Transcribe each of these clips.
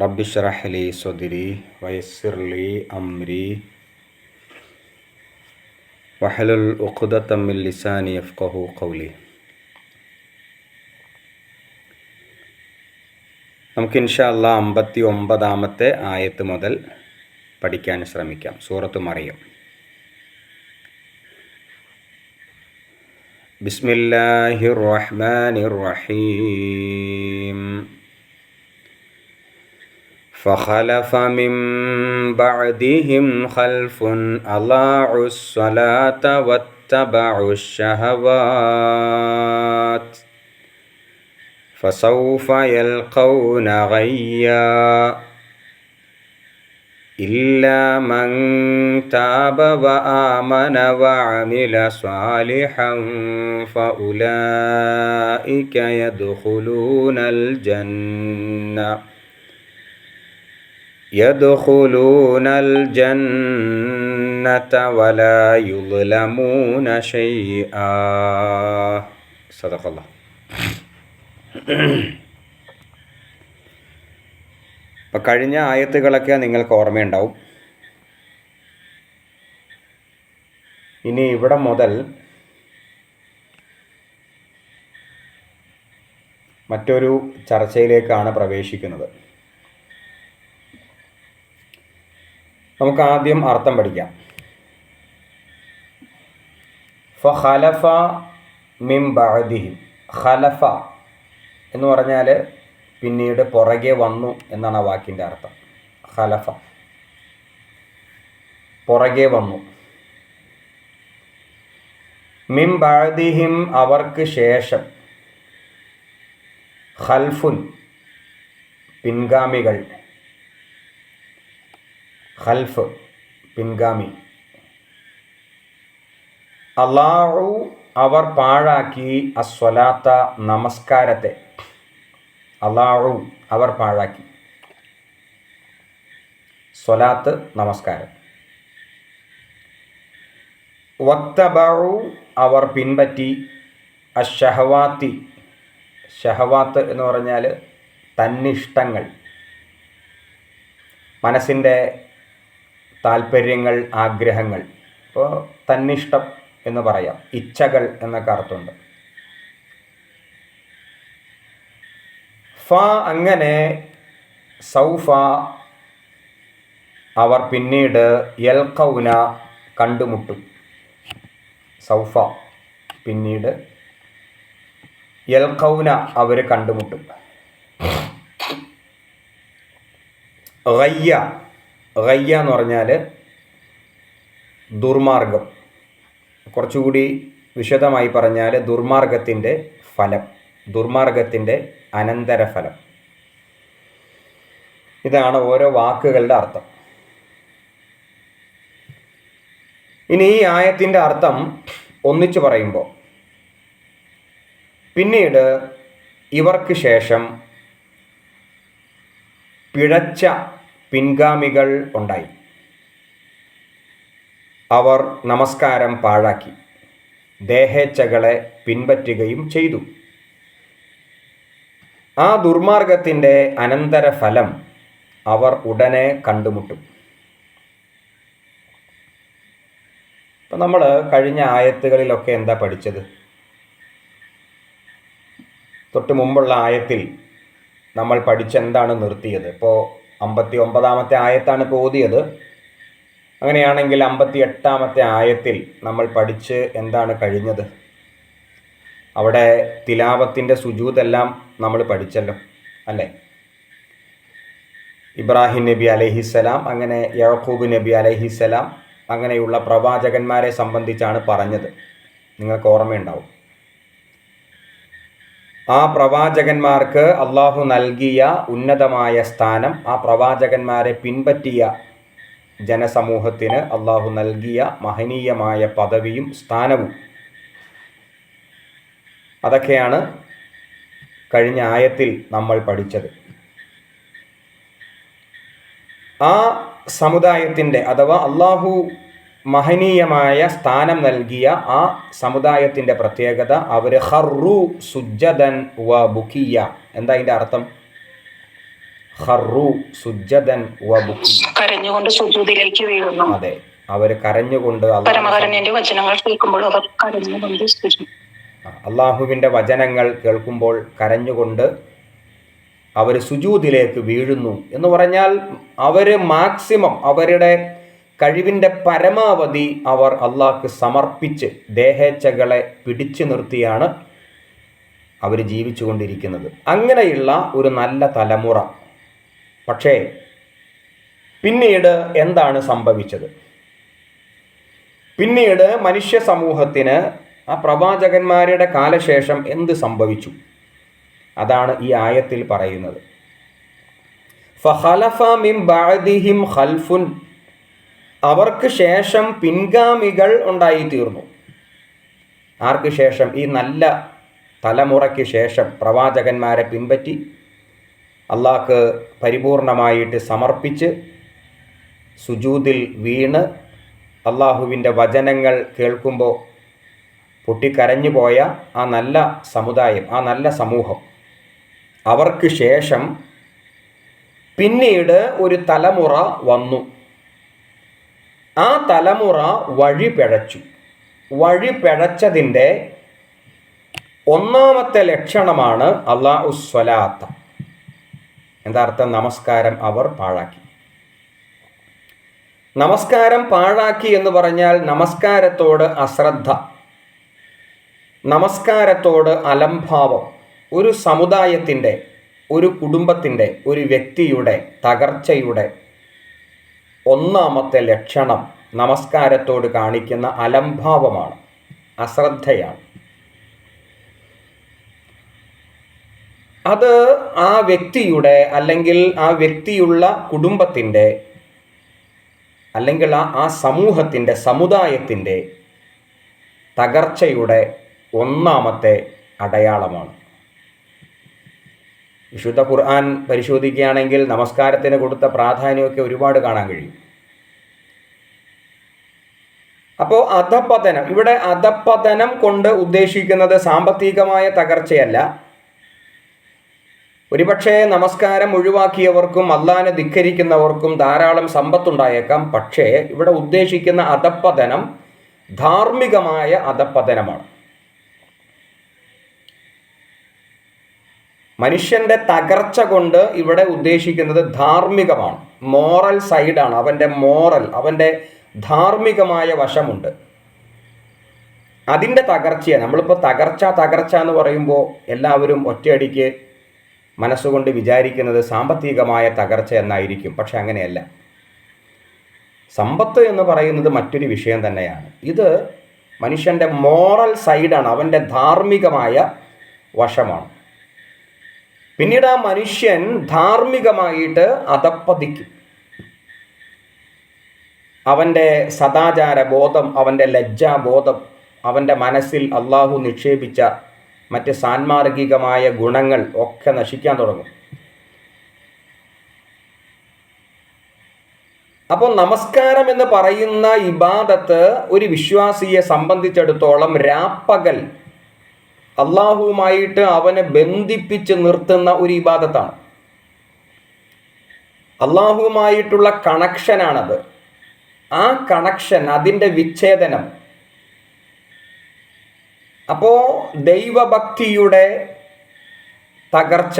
റബ്ബി ഇശ്റഹ് ലി സദ്രി വയസ്സിർ ലി അംരി വഹ്ലുൽ ഉഖ്ദതം മിൻ ലിസാനി യഫ്ഖഹു ഖൗലി. നമുക്ക് ഇൻഷാ അല്ലാഹ് 59-ാമത്തെ ആയത്ത് മുതൽ പഠിക്കാൻ ശ്രമിക്കാം. സൂറത്ത് മറിയം. ബിസ്മില്ലാഹിർ റഹ്മാനിർ റഹീം. فخلف من بعدهم خلف أضاعوا الصلاة واتبعوا الشهوات فسوف يلقون غيا إلا من تاب وآمن وعمل صالحا فأولئك يدخلون الجنة ولا يظلمون شيئا. صدق الله. അപ്പം കഴിഞ്ഞ ആയത്തുകളൊക്കെ നിങ്ങൾക്ക് ഓർമ്മയുണ്ടാവും. ഇനി ഇവിടെ മുതൽ മറ്റൊരു ചർച്ചയിലേക്കാണ് പ്രവേശിക്കുന്നത്. നമുക്ക് ആദ്യം അർത്ഥം പഠിക്കാം. ഫഖലഫ മിൻ ബഅദിഹിം. ഖലഫ എന്ന് പറഞ്ഞാൽ പിന്നീട് പുറകെ വന്നു എന്നാണ് ആ വാക്കിൻ്റെ അർത്ഥം. ഖലഫ പുറകെ വന്നു. മിൻ ബഅദിഹിം അവർക്ക് ശേഷം. ഖൽഫുൻ പിൻഗാമികൾ. ഖൽഫ് പിൻഗാമി. അല്ലാഹു അവർ പാഴാക്കി അസ്വലാത്ത നമസ്കാരത്തെ. അല്ലാഹു അവർ പാഴാക്കി. സ്വലാത്ത് നമസ്കാരം. വത്തബഉ അവർ പിൻപറ്റി അശ്ശഹവാത്തി. ഷഹവാത്ത് എന്ന് പറഞ്ഞാൽ തന്നിഷ്ടങ്ങൾ, മനസ്സിൻ്റെ താല്പര്യങ്ങൾ, ആഗ്രഹങ്ങൾ. ഇപ്പോൾ തന്നിഷ്ടം എന്ന് പറയാം, ഇച്ഛകൾ എന്നൊക്കെ അർത്ഥമുണ്ട്. ഫ അങ്ങനെ സൗഫ അവർ പിന്നീട് യൽഖൗന കണ്ടുമുട്ടും. സൗഫ പിന്നീട് യൽഖൗന അവർ കണ്ടുമുട്ടും. ഗയ്യ ഗയ്യ എന്ന് പറഞ്ഞാൽ ദുർമാർഗം. കുറച്ചുകൂടി വിശദമായി പറഞ്ഞാൽ ദുർമാർഗത്തിൻ്റെ ഫലം, ദുർമാർഗത്തിൻ്റെ അനന്തരഫലം. ഇതാണ് ഓരോ വാക്കുകളുടെ അർത്ഥം. ഇനി ഈ ആയത്തിൻ്റെ അർത്ഥം ഒന്നിച്ചു പറയുമ്പോൾ, പിന്നീട് ഇവർക്ക് ശേഷം പിഴച്ച പിൻഗാമികൾ ഉണ്ടായി. അവർ നമസ്കാരം പാഴാക്കി ദേഹേച്ഛകളെ പിൻപറ്റുകയും ചെയ്തു. ആ ദുർമാർഗത്തിൻ്റെ അനന്തരഫലം അവർ ഉടനെ കണ്ടുമുട്ടും. ഇപ്പം നമ്മൾ കഴിഞ്ഞ ആയത്തുകളിലൊക്കെ എന്താ പഠിച്ചത്? തൊട്ട് മുമ്പുള്ള ആയത്തിൽ നമ്മൾ പഠിച്ചെന്താണ് നിർത്തിയത്? ഇപ്പോൾ 59-ാമത്തെ ആയത്താണ് ഇപ്പോൾ ഓതിയത്. അങ്ങനെയാണെങ്കിൽ 58-ാമത്തെ ആയത്തിൽ നമ്മൾ പഠിച്ച് എന്താണ് കഴിഞ്ഞത്? അവിടെ തിലാവത്തിൻ്റെ സുജൂദെല്ലാം നമ്മൾ പഠിച്ചല്ലോ അല്ലേ? ഇബ്രാഹിം നബി അലൈഹിസ്സലാം, അങ്ങനെ യഅഖൂബ് നബി അലൈഹിസ്സലാം, അങ്ങനെയുള്ള പ്രവാചകന്മാരെ സംബന്ധിച്ചാണ് പറഞ്ഞത്. നിങ്ങൾക്ക് ഓർമ്മയുണ്ടാവും. ആ പ്രവാചകന്മാർക്ക് അള്ളാഹു നൽകിയ ഉന്നതമായ സ്ഥാനം, ആ പ്രവാചകന്മാരെ പിൻപറ്റിയ ജനസമൂഹത്തിന് അള്ളാഹു നൽകിയ മഹനീയമായ പദവിയും സ്ഥാനവും, അതൊക്കെയാണ് കഴിഞ്ഞ ആയത്തിൽ നമ്മൾ പഠിച്ചത്. ആ സമുദായത്തിൻ്റെ അഥവാ അള്ളാഹു മഹനീയമായ സ്ഥാനം നൽകിയ ആ സമുദായത്തിൻ്റെ പ്രത്യേകത, അവർ ഖർറു സുജ്ജദൻ വ ബുക്കിയ. എന്താ അതിൻ്റെ അർത്ഥം? ഖറു സുജ്ജദൻ വബുക്കി, കരഞ്ഞുകൊണ്ട് സുജൂദിലേക്ക് വീഴുന്നു. അതെ, അവർ കരഞ്ഞുകൊണ്ട് പരമകാരുണ്യന്റെ വചനങ്ങൾ കേൾക്കുമ്പോൾ അവർ കരഞ്ഞുകൊണ്ട് അള്ളാഹുവിൻ്റെ വചനങ്ങൾ കേൾക്കുമ്പോൾ കരഞ്ഞുകൊണ്ട് അവർ സുജൂദിലേക്ക് വീഴുന്നു എന്ന് പറഞ്ഞാൽ അവർ മാക്സിമം അവരുടെ കഴിവിൻ്റെ പരമാവധി അവർ അള്ളാഹ്ക്ക് സമർപ്പിച്ച് ദേഹേച്ഛകളെ പിടിച്ചു നിർത്തിയാണ് അവർ ജീവിച്ചു കൊണ്ടിരിക്കുന്നത്. അങ്ങനെയുള്ള ഒരു നല്ല തലമുറ. പക്ഷേ പിന്നീട് എന്താണ് സംഭവിച്ചത്? പിന്നീട് മനുഷ്യ സമൂഹത്തിന് ആ പ്രവാചകന്മാരുടെ കാലശേഷം എന്ത് സംഭവിച്ചു? അതാണ് ഈ ആയത്തിൽ പറയുന്നത്. ഫഖലഫ മിൻ ബഅദിഹിം ഖൽഫുൻ, അവർക്ക് ശേഷം പിൻഗാമികൾ ഉണ്ടായിത്തീർന്നു. ആർക്ക് ശേഷം? ഈ നല്ല തലമുറയ്ക്ക് ശേഷം പ്രവാചകന്മാരെ പിൻപറ്റി അള്ളാഹ്ക്ക് പരിപൂർണമായിട്ട് സമർപ്പിച്ച് സുജൂദിൽ വീണ് അള്ളാഹുവിൻ്റെ വചനങ്ങൾ കേൾക്കുമ്പോൾ പൊട്ടിക്കരഞ്ഞു പോയ ആ നല്ല സമുദായം, ആ നല്ല സമൂഹം, അവർക്ക് ശേഷം പിന്നീട് ഒരു തലമുറ വന്നു. ആ തലമുറ വഴിപിഴച്ചു. വഴിപിഴച്ചതിൻ്റെ ഒന്നാമത്തെ ലക്ഷണമാണ് അല്ലാഹു സ്വലാത്ത. എന്താ അർത്ഥം? നമസ്കാരം അവർ പാഴാക്കി. നമസ്കാരം പാഴാക്കി എന്ന് പറഞ്ഞാൽ നമസ്കാരത്തോട് അശ്രദ്ധ, നമസ്കാരത്തോട് അലംഭാവം. ഒരു സമുദായത്തിൻ്റെ, ഒരു കുടുംബത്തിൻ്റെ, ഒരു വ്യക്തിയുടെ തകർച്ചയുടെ ഒന്നാമത്തെ ലക്ഷണം നമസ്കാരത്തോട് കാണിക്കുന്ന അലംഭാവമാണ്, അശ്രദ്ധയാണ്. അത് ആ വ്യക്തിയുടെ അല്ലെങ്കിൽ ആ വ്യക്തിയുള്ള കുടുംബത്തിൻ്റെ അല്ലെങ്കിൽ ആ സമൂഹത്തിൻ്റെ, സമുദായത്തിൻ്റെ തകർച്ചയുടെ ഒന്നാമത്തെ അടയാളമാണ്. വിശുദ്ധ ഖുർആൻ പരിശോധിക്കുകയാണെങ്കിൽ നമസ്കാരത്തിന് കൊടുത്ത പ്രാധാന്യമൊക്കെ ഒരുപാട് കാണാൻ കഴിയും. അപ്പോൾ അധപ്പതനം, ഇവിടെ അധപ്പതനം കൊണ്ട് ഉദ്ദേശിക്കുന്നത് സാമ്പത്തികമായ തകർച്ചയല്ല. ഒരുപക്ഷെ നമസ്കാരം ഒഴിവാക്കിയവർക്കും അള്ളാഹിനെ ധിക്കരിക്കുന്നവർക്കും ധാരാളം സമ്പത്തുണ്ടായേക്കാം. പക്ഷേ ഇവിടെ ഉദ്ദേശിക്കുന്ന അധപ്പതനം ധാർമ്മികമായ അധപ്പതനമാണ്. മനുഷ്യൻ്റെ തകർച്ച കൊണ്ട് ഇവിടെ ഉദ്ദേശിക്കുന്നത് ധാർമ്മികമാണ്, മോറൽ സൈഡാണ്. അവൻ്റെ ധാർമ്മികമായ വശമുണ്ട്. അതിൻ്റെ തകർച്ചയാണ്. നമ്മളിപ്പോൾ തകർച്ച എന്ന് പറയുമ്പോൾ എല്ലാവരും ഒറ്റയടിക്ക് മനസ്സുകൊണ്ട് വിചാരിക്കുന്നത് സാമ്പത്തികമായ തകർച്ച എന്നായിരിക്കും. പക്ഷെ അങ്ങനെയല്ല. സമ്പത്ത് എന്ന് പറയുന്നത് മറ്റൊരു വിഷയം തന്നെയാണ്. ഇത് മനുഷ്യൻ്റെ മോറൽ സൈഡാണ്, അവൻ്റെ ധാർമ്മികമായ വശമാണ്. പിന്നീട് ആ മനുഷ്യൻ ധാർമ്മികമായിട്ട് അധപ്പതിക്കും. അവൻ്റെ സദാചാര ബോധം, അവൻ്റെ ലജ്ജാബോധം, അവൻ്റെ മനസ്സിൽ അള്ളാഹു നിക്ഷേപിച്ച മറ്റ് സാൻമാർഗികമായ ഗുണങ്ങൾ ഒക്കെ നശിക്കാൻ തുടങ്ങും. അപ്പോൾ നമസ്കാരം എന്ന് പറയുന്ന ഇബാദത്ത് ഒരു വിശ്വാസിയെ സംബന്ധിച്ചിടത്തോളം രാപ്പകൽ അള്ളാഹുവുമായിട്ട് അവനെ ബന്ധിപ്പിച്ച് നിർത്തുന്ന ഒരു ഇബാദത്താണ്. അള്ളാഹുവുമായിട്ടുള്ള കണക്ഷനാണത്. ആ കണക്ഷൻ, അതിൻ്റെ വിച്ഛേദനം. അപ്പോൾ ദൈവഭക്തിയുടെ തകർച്ച,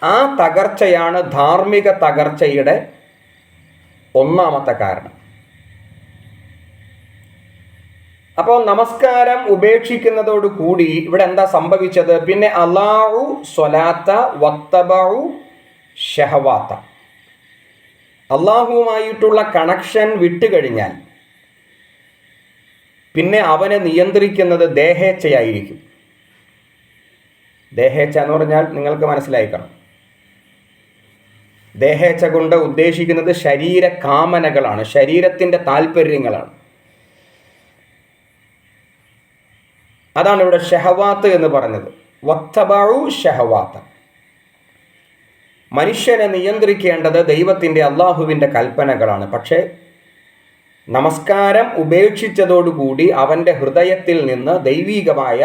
ആ തകർച്ചയാണ് ധാർമ്മിക തകർച്ചയുടെ ഒന്നാമത്തെ കാരണം. അപ്പോൾ നമസ്കാരം ഉപേക്ഷിക്കുന്നതോടുകൂടി ഇവിടെ എന്താ സംഭവിച്ചത്? പിന്നെ അല്ലാഹു സ്വലാത്ത വത്തബഉ ഷഹവാത്ത, അള്ളാഹുവുമായിട്ടുള്ള കണക്ഷൻ വിട്ടുകഴിഞ്ഞാൽ പിന്നെ അവനെ നിയന്ത്രിക്കുന്നത് ദേഹേച്ഛയായിരിക്കും. ദേഹേച്ഛ എന്ന് പറഞ്ഞാൽ നിങ്ങൾക്ക് മനസ്സിലായിക്കണം. ദേഹേച്ഛ കൊണ്ട് ഉദ്ദേശിക്കുന്നത് ശരീര കാമനകളാണ്, ശരീരത്തിൻ്റെ താല്പര്യങ്ങളാണ്. അതാണ് ഇവിടെ ഷഹവാത്ത് എന്ന് പറഞ്ഞത്. വത്തബഉ ഷഹവാത്ത. മനുഷ്യനെ നിയന്ത്രിക്കേണ്ടത് ദൈവത്തിൻ്റെ, അള്ളാഹുവിൻ്റെ കൽപ്പനകളാണ്. പക്ഷേ നമസ്കാരം ഉപേക്ഷിച്ചതോടുകൂടി അവൻ്റെ ഹൃദയത്തിൽ നിന്ന് ദൈവീകമായ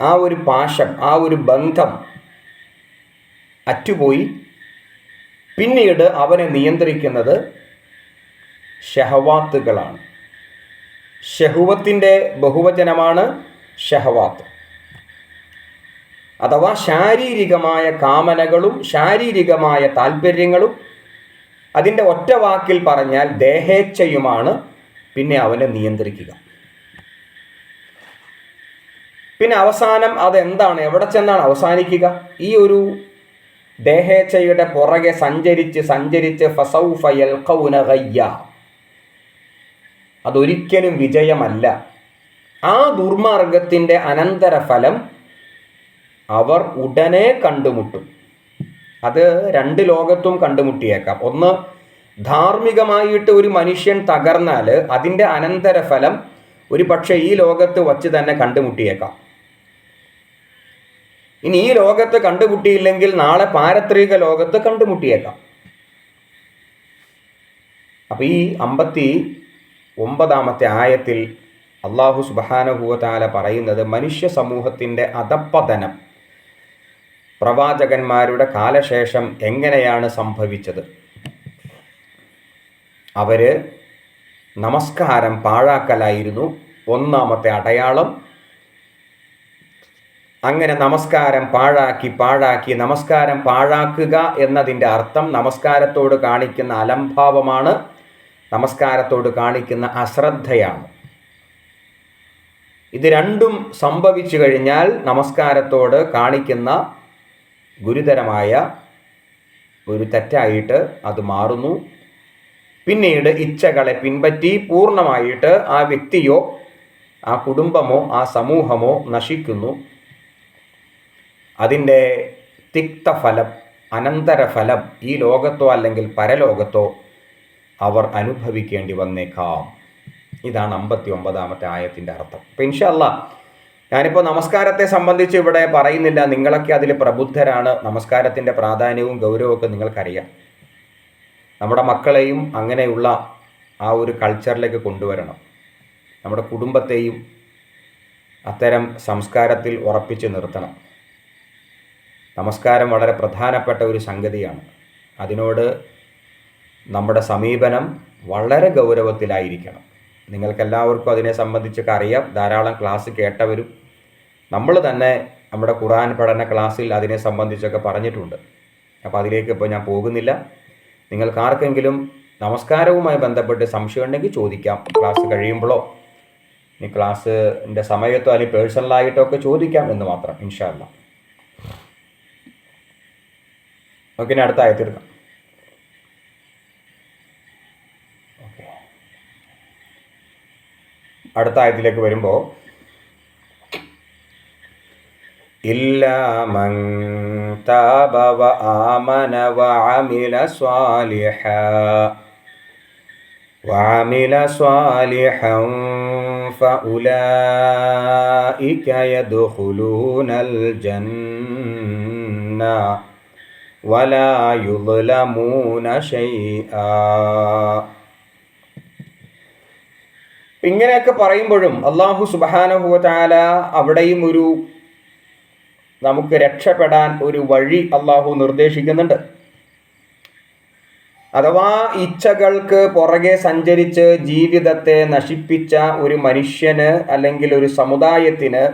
ആ ഒരു പാശം, ആ ഒരു ബന്ധം അറ്റുപോയി. പിന്നീട് അവനെ നിയന്ത്രിക്കുന്നത് ഷഹവാത്തുകളാണ്. ഷഹുവത്തിൻ്റെ ബഹുവചനമാണ് ഷഹവാത്ത്, അഥവാ ശാരീരികമായ കാമനകളും ശാരീരികമായ താല്പര്യങ്ങളും, അതിൻ്റെ ഒറ്റ വാക്കിൽ പറഞ്ഞാൽ ദേഹേച്ഛയുമാണ് പിന്നെ അവനെ നിയന്ത്രിക്കുക. പിന്നെ അവസാനം അതെന്താണ്, എവിടെ ചെന്നാണ് അവസാനിക്കുക? ഈ ഒരു ദേഹേച്ഛയുടെ പുറകെ സഞ്ചരിച്ച് ഫസൗഫ യൽഖൗന ഗയ്യ, അതൊരിക്കലും വിജയമല്ല. ആ ദുർമാർഗത്തിൻ്റെ അനന്തരഫലം അവർ ഉടനെ കണ്ടുമുട്ടും. അത് രണ്ട് ലോകത്തും കണ്ടുമുട്ടിയേക്കാം. ഒന്ന്, ധാർമ്മികമായിട്ട് ഒരു മനുഷ്യൻ തകർന്നാൽ അതിൻ്റെ അനന്തരഫലം ഒരു പക്ഷേ ഈ ലോകത്ത് വച്ച് തന്നെ കണ്ടുമുട്ടിയേക്കാം. ഇനി ഈ ലോകത്ത് കണ്ടുമുട്ടിയില്ലെങ്കിൽ നാളെ പാരത്രിക ലോകത്ത് കണ്ടുമുട്ടിയേക്കാം. അപ്പം ഈ 59-ാമത്തെ ആയത്തിൽ അള്ളാഹു സുബ്ഹാനഹു വ തആല പറയുന്നത് മനുഷ്യ സമൂഹത്തിൻ്റെ അധപ്പതനം പ്രവാചകന്മാരുടെ കാലശേഷം എങ്ങനെയാണ് സംഭവിച്ചത്. അവർ നമസ്കാരം പാഴാക്കലായിരുന്നു ഒന്നാമത്തെ അടയാളം. അങ്ങനെ നമസ്കാരം പാഴാക്കി നമസ്കാരം പാഴാക്കുക എന്നതിൻ്റെ അർത്ഥം നമസ്കാരത്തോട് കാണിക്കുന്ന അലംഭാവമാണ്, നമസ്കാരത്തോട് കാണിക്കുന്ന അശ്രദ്ധയാണ്. ഇത് രണ്ടും സംഭവിച്ചു കഴിഞ്ഞാൽ നമസ്കാരത്തോട് കാണിക്കുന്ന ഗുരുതരമായ ഒരു തെറ്റായിട്ട് അത് മാറുന്നു. പിന്നീട് ഇച്ഛകളെ പിൻപറ്റി പൂർണ്ണമായിട്ട് ആ വ്യക്തിയോ ആ കുടുംബമോ ആ സമൂഹമോ നശിക്കുന്നു. അതിൻ്റെ തിക്തഫലം, അനന്തരഫലം ഈ ലോകത്തോ അല്ലെങ്കിൽ പരലോകത്തോ അവർ അനുഭവിക്കേണ്ടി വന്നേക്കാം. ഇതാണ് 59-ാമത്തെ ആയത്തിൻ്റെ അർത്ഥം. അപ്പം ഇൻഷാ അല്ലാഹ് ഞാനിപ്പോൾ നമസ്കാരത്തെ സംബന്ധിച്ച് ഇവിടെ പറയുന്നില്ല, നിങ്ങളൊക്കെ അതിൽ പ്രബുദ്ധരാണ്. നമസ്കാരത്തിൻ്റെ പ്രാധാന്യവും ഗൗരവമൊക്കെ നിങ്ങൾക്കറിയാം. നമ്മുടെ മക്കളെയും അങ്ങനെയുള്ള ആ ഒരു കൾച്ചറിലേക്ക് കൊണ്ടുവരണം. നമ്മുടെ കുടുംബത്തെയും അത്തരം സംസ്കാരത്തിൽ ഉറപ്പിച്ച് നിർത്തണം. നമസ്കാരം വളരെ പ്രധാനപ്പെട്ട ഒരു സംഗതിയാണ്. അതിനോട് നമ്മുടെ സമീപനം വളരെ ഗൗരവത്തിലായിരിക്കണം. നിങ്ങൾക്കെല്ലാവർക്കും അതിനെ സംബന്ധിച്ചൊക്കെ അറിയാം. ധാരാളം ക്ലാസ് കേട്ടവരും നമ്മൾ തന്നെ നമ്മുടെ ഖുർആൻ പഠന ക്ലാസ്സിൽ അതിനെ സംബന്ധിച്ചൊക്കെ പറഞ്ഞിട്ടുണ്ട്. അപ്പോൾ അതിലേക്ക് ഇപ്പോൾ ഞാൻ പോകുന്നില്ല. നിങ്ങൾക്ക് ആർക്കെങ്കിലും നമസ്കാരവുമായി ബന്ധപ്പെട്ട് സംശയം ഉണ്ടെങ്കിൽ ചോദിക്കാം, ക്ലാസ് കഴിയുമ്പോഴോ ഇനി ക്ലാസ്സിൻ്റെ സമയത്തോ അല്ലെങ്കിൽ പേഴ്സണലായിട്ടോ ഒക്കെ ചോദിക്കാം എന്ന് മാത്രം. ഇൻഷാ അല്ലാഹ്. ഓക്കെ, ഇനി അടുത്ത ആയത്തെടുക്കാം. അടുത്ത ആയത്തിലേക്ക് വരുമ്പോൾ ഇല്ലാ മൻ താബ വ ആമന വ അമില സ്വാലിഹൻ ഫഉലൈക യദ്ഖുലൂനൽ ജന്ന വലാ യുദ്ലമൂന ശൈആ. ഇങ്ങനെയൊക്കെ പറയുമ്പോഴും അല്ലാഹു സുബ്ഹാനഹു വ തആല അവിടെയും ഒരു നമുക്ക് രക്ഷപ്പെടാൻ ഒരു വഴി അല്ലാഹു നിർദ്ദേശിക്കുന്നുണ്ട്. അഥവാ ഇച്ഛകൾക്ക് പുറകെ സഞ്ചരിച്ച് ജീവിതത്തെ നശിപ്പിച്ച ഒരു മനുഷ്യന് അല്ലെങ്കിൽ ഒരു സമുദായത്തിന്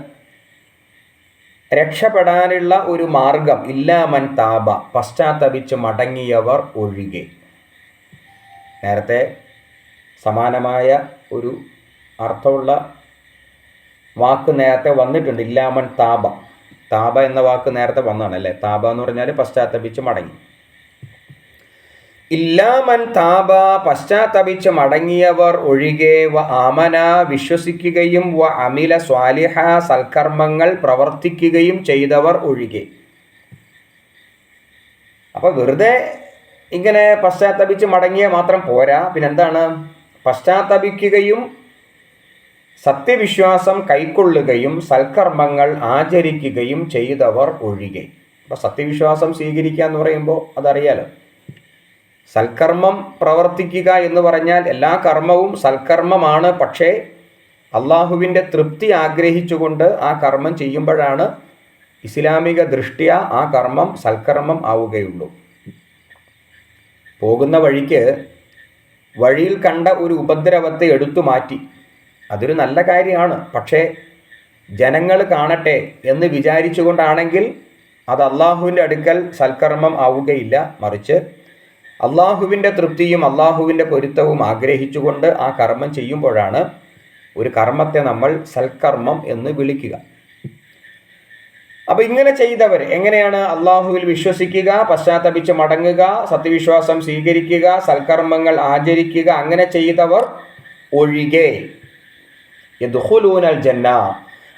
രക്ഷപ്പെടാനുള്ള ഒരു മാർഗം ഇല്ലാ മൻ താബ, പശ്ചാത്തപിച്ച് മടങ്ങിയവർ ഒഴികെ. നേരത്തെ സമാനമായ ഒരു അർത്ഥമുള്ള വാക്ക് നേരത്തെ വന്നിട്ടുണ്ട്. ഇല്ലാമൻ താബ, താബ എന്ന വാക്ക് നേരത്തെ വന്നതാണ് അല്ലേ. താബ എന്ന് പറഞ്ഞാൽ പശ്ചാത്തപിച്ച് മടങ്ങി. ഇല്ലാമൻ താബ, പശ്ചാത്തപിച്ച് മടങ്ങിയവർ ഒഴികെ, വ ആമന, വിശ്വസിക്കുകയും, വ അമില സ്വാലിഹ, സൽക്കർമ്മങ്ങൾ പ്രവർത്തിക്കുകയും ചെയ്തവർ ഒഴികെ. അപ്പോൾ വെറുതെ ഇങ്ങനെ പശ്ചാത്തപിച്ച് മടങ്ങിയ മാത്രം പോരാ, പിന്നെന്താണ്? പശ്ചാത്തപിക്കുകയും സത്യവിശ്വാസം കൈക്കൊള്ളുകയും സൽക്കർമ്മങ്ങൾ ആചരിക്കുകയും ചെയ്തവർ ഒഴികെ. അപ്പോൾ സത്യവിശ്വാസം സ്വീകരിക്കുക എന്ന് പറയുമ്പോൾ അതറിയാലോ. സൽക്കർമ്മം പ്രവർത്തിക്കുക എന്ന് പറഞ്ഞാൽ എല്ലാ കർമ്മവും സൽക്കർമ്മമാണ്. പക്ഷേ അള്ളാഹുവിൻ്റെ തൃപ്തി ആഗ്രഹിച്ചുകൊണ്ട് ആ കർമ്മം ചെയ്യുമ്പോഴാണ് ഇസ്ലാമിക ദൃഷ്ട്യാ ആ കർമ്മം സൽക്കർമ്മം ആവുകയുള്ളൂ. പോകുന്ന വഴിക്ക് വഴിയിൽ കണ്ട ഒരു ഉപദ്രവത്തെ എടുത്തു മാറ്റി. അതൊരു നല്ല കാര്യമാണ്. പക്ഷേ ജനങ്ങൾ കാണട്ടെ എന്ന് വിചാരിച്ചുകൊണ്ടാണെങ്കിൽ അത് അള്ളാഹുവിൻ്റെ അടുക്കൽ സൽക്കർമ്മം ആവുകയില്ല. മറിച്ച് അള്ളാഹുവിൻ്റെ തൃപ്തിയും അള്ളാഹുവിൻ്റെ പൊരുത്തവും ആഗ്രഹിച്ചുകൊണ്ട് ആ കർമ്മം ചെയ്യുമ്പോഴാണ് ഒരു കർമ്മത്തെ നമ്മൾ സൽക്കർമ്മം എന്ന് വിളിക്കുക. അപ്പോൾ ഇങ്ങനെ ചെയ്തവർ എങ്ങനെയാണ്? അള്ളാഹുവിൽ വിശ്വസിക്കുക, പശ്ചാത്തപിച്ച് മടങ്ങുക, സത്യവിശ്വാസം സ്വീകരിക്കുക, സൽക്കർമ്മങ്ങൾ ആചരിക്കുക, അങ്ങനെ ചെയ്തവർ ഒഴികെ യദ്ഖുലൂനൽ ജന്ന,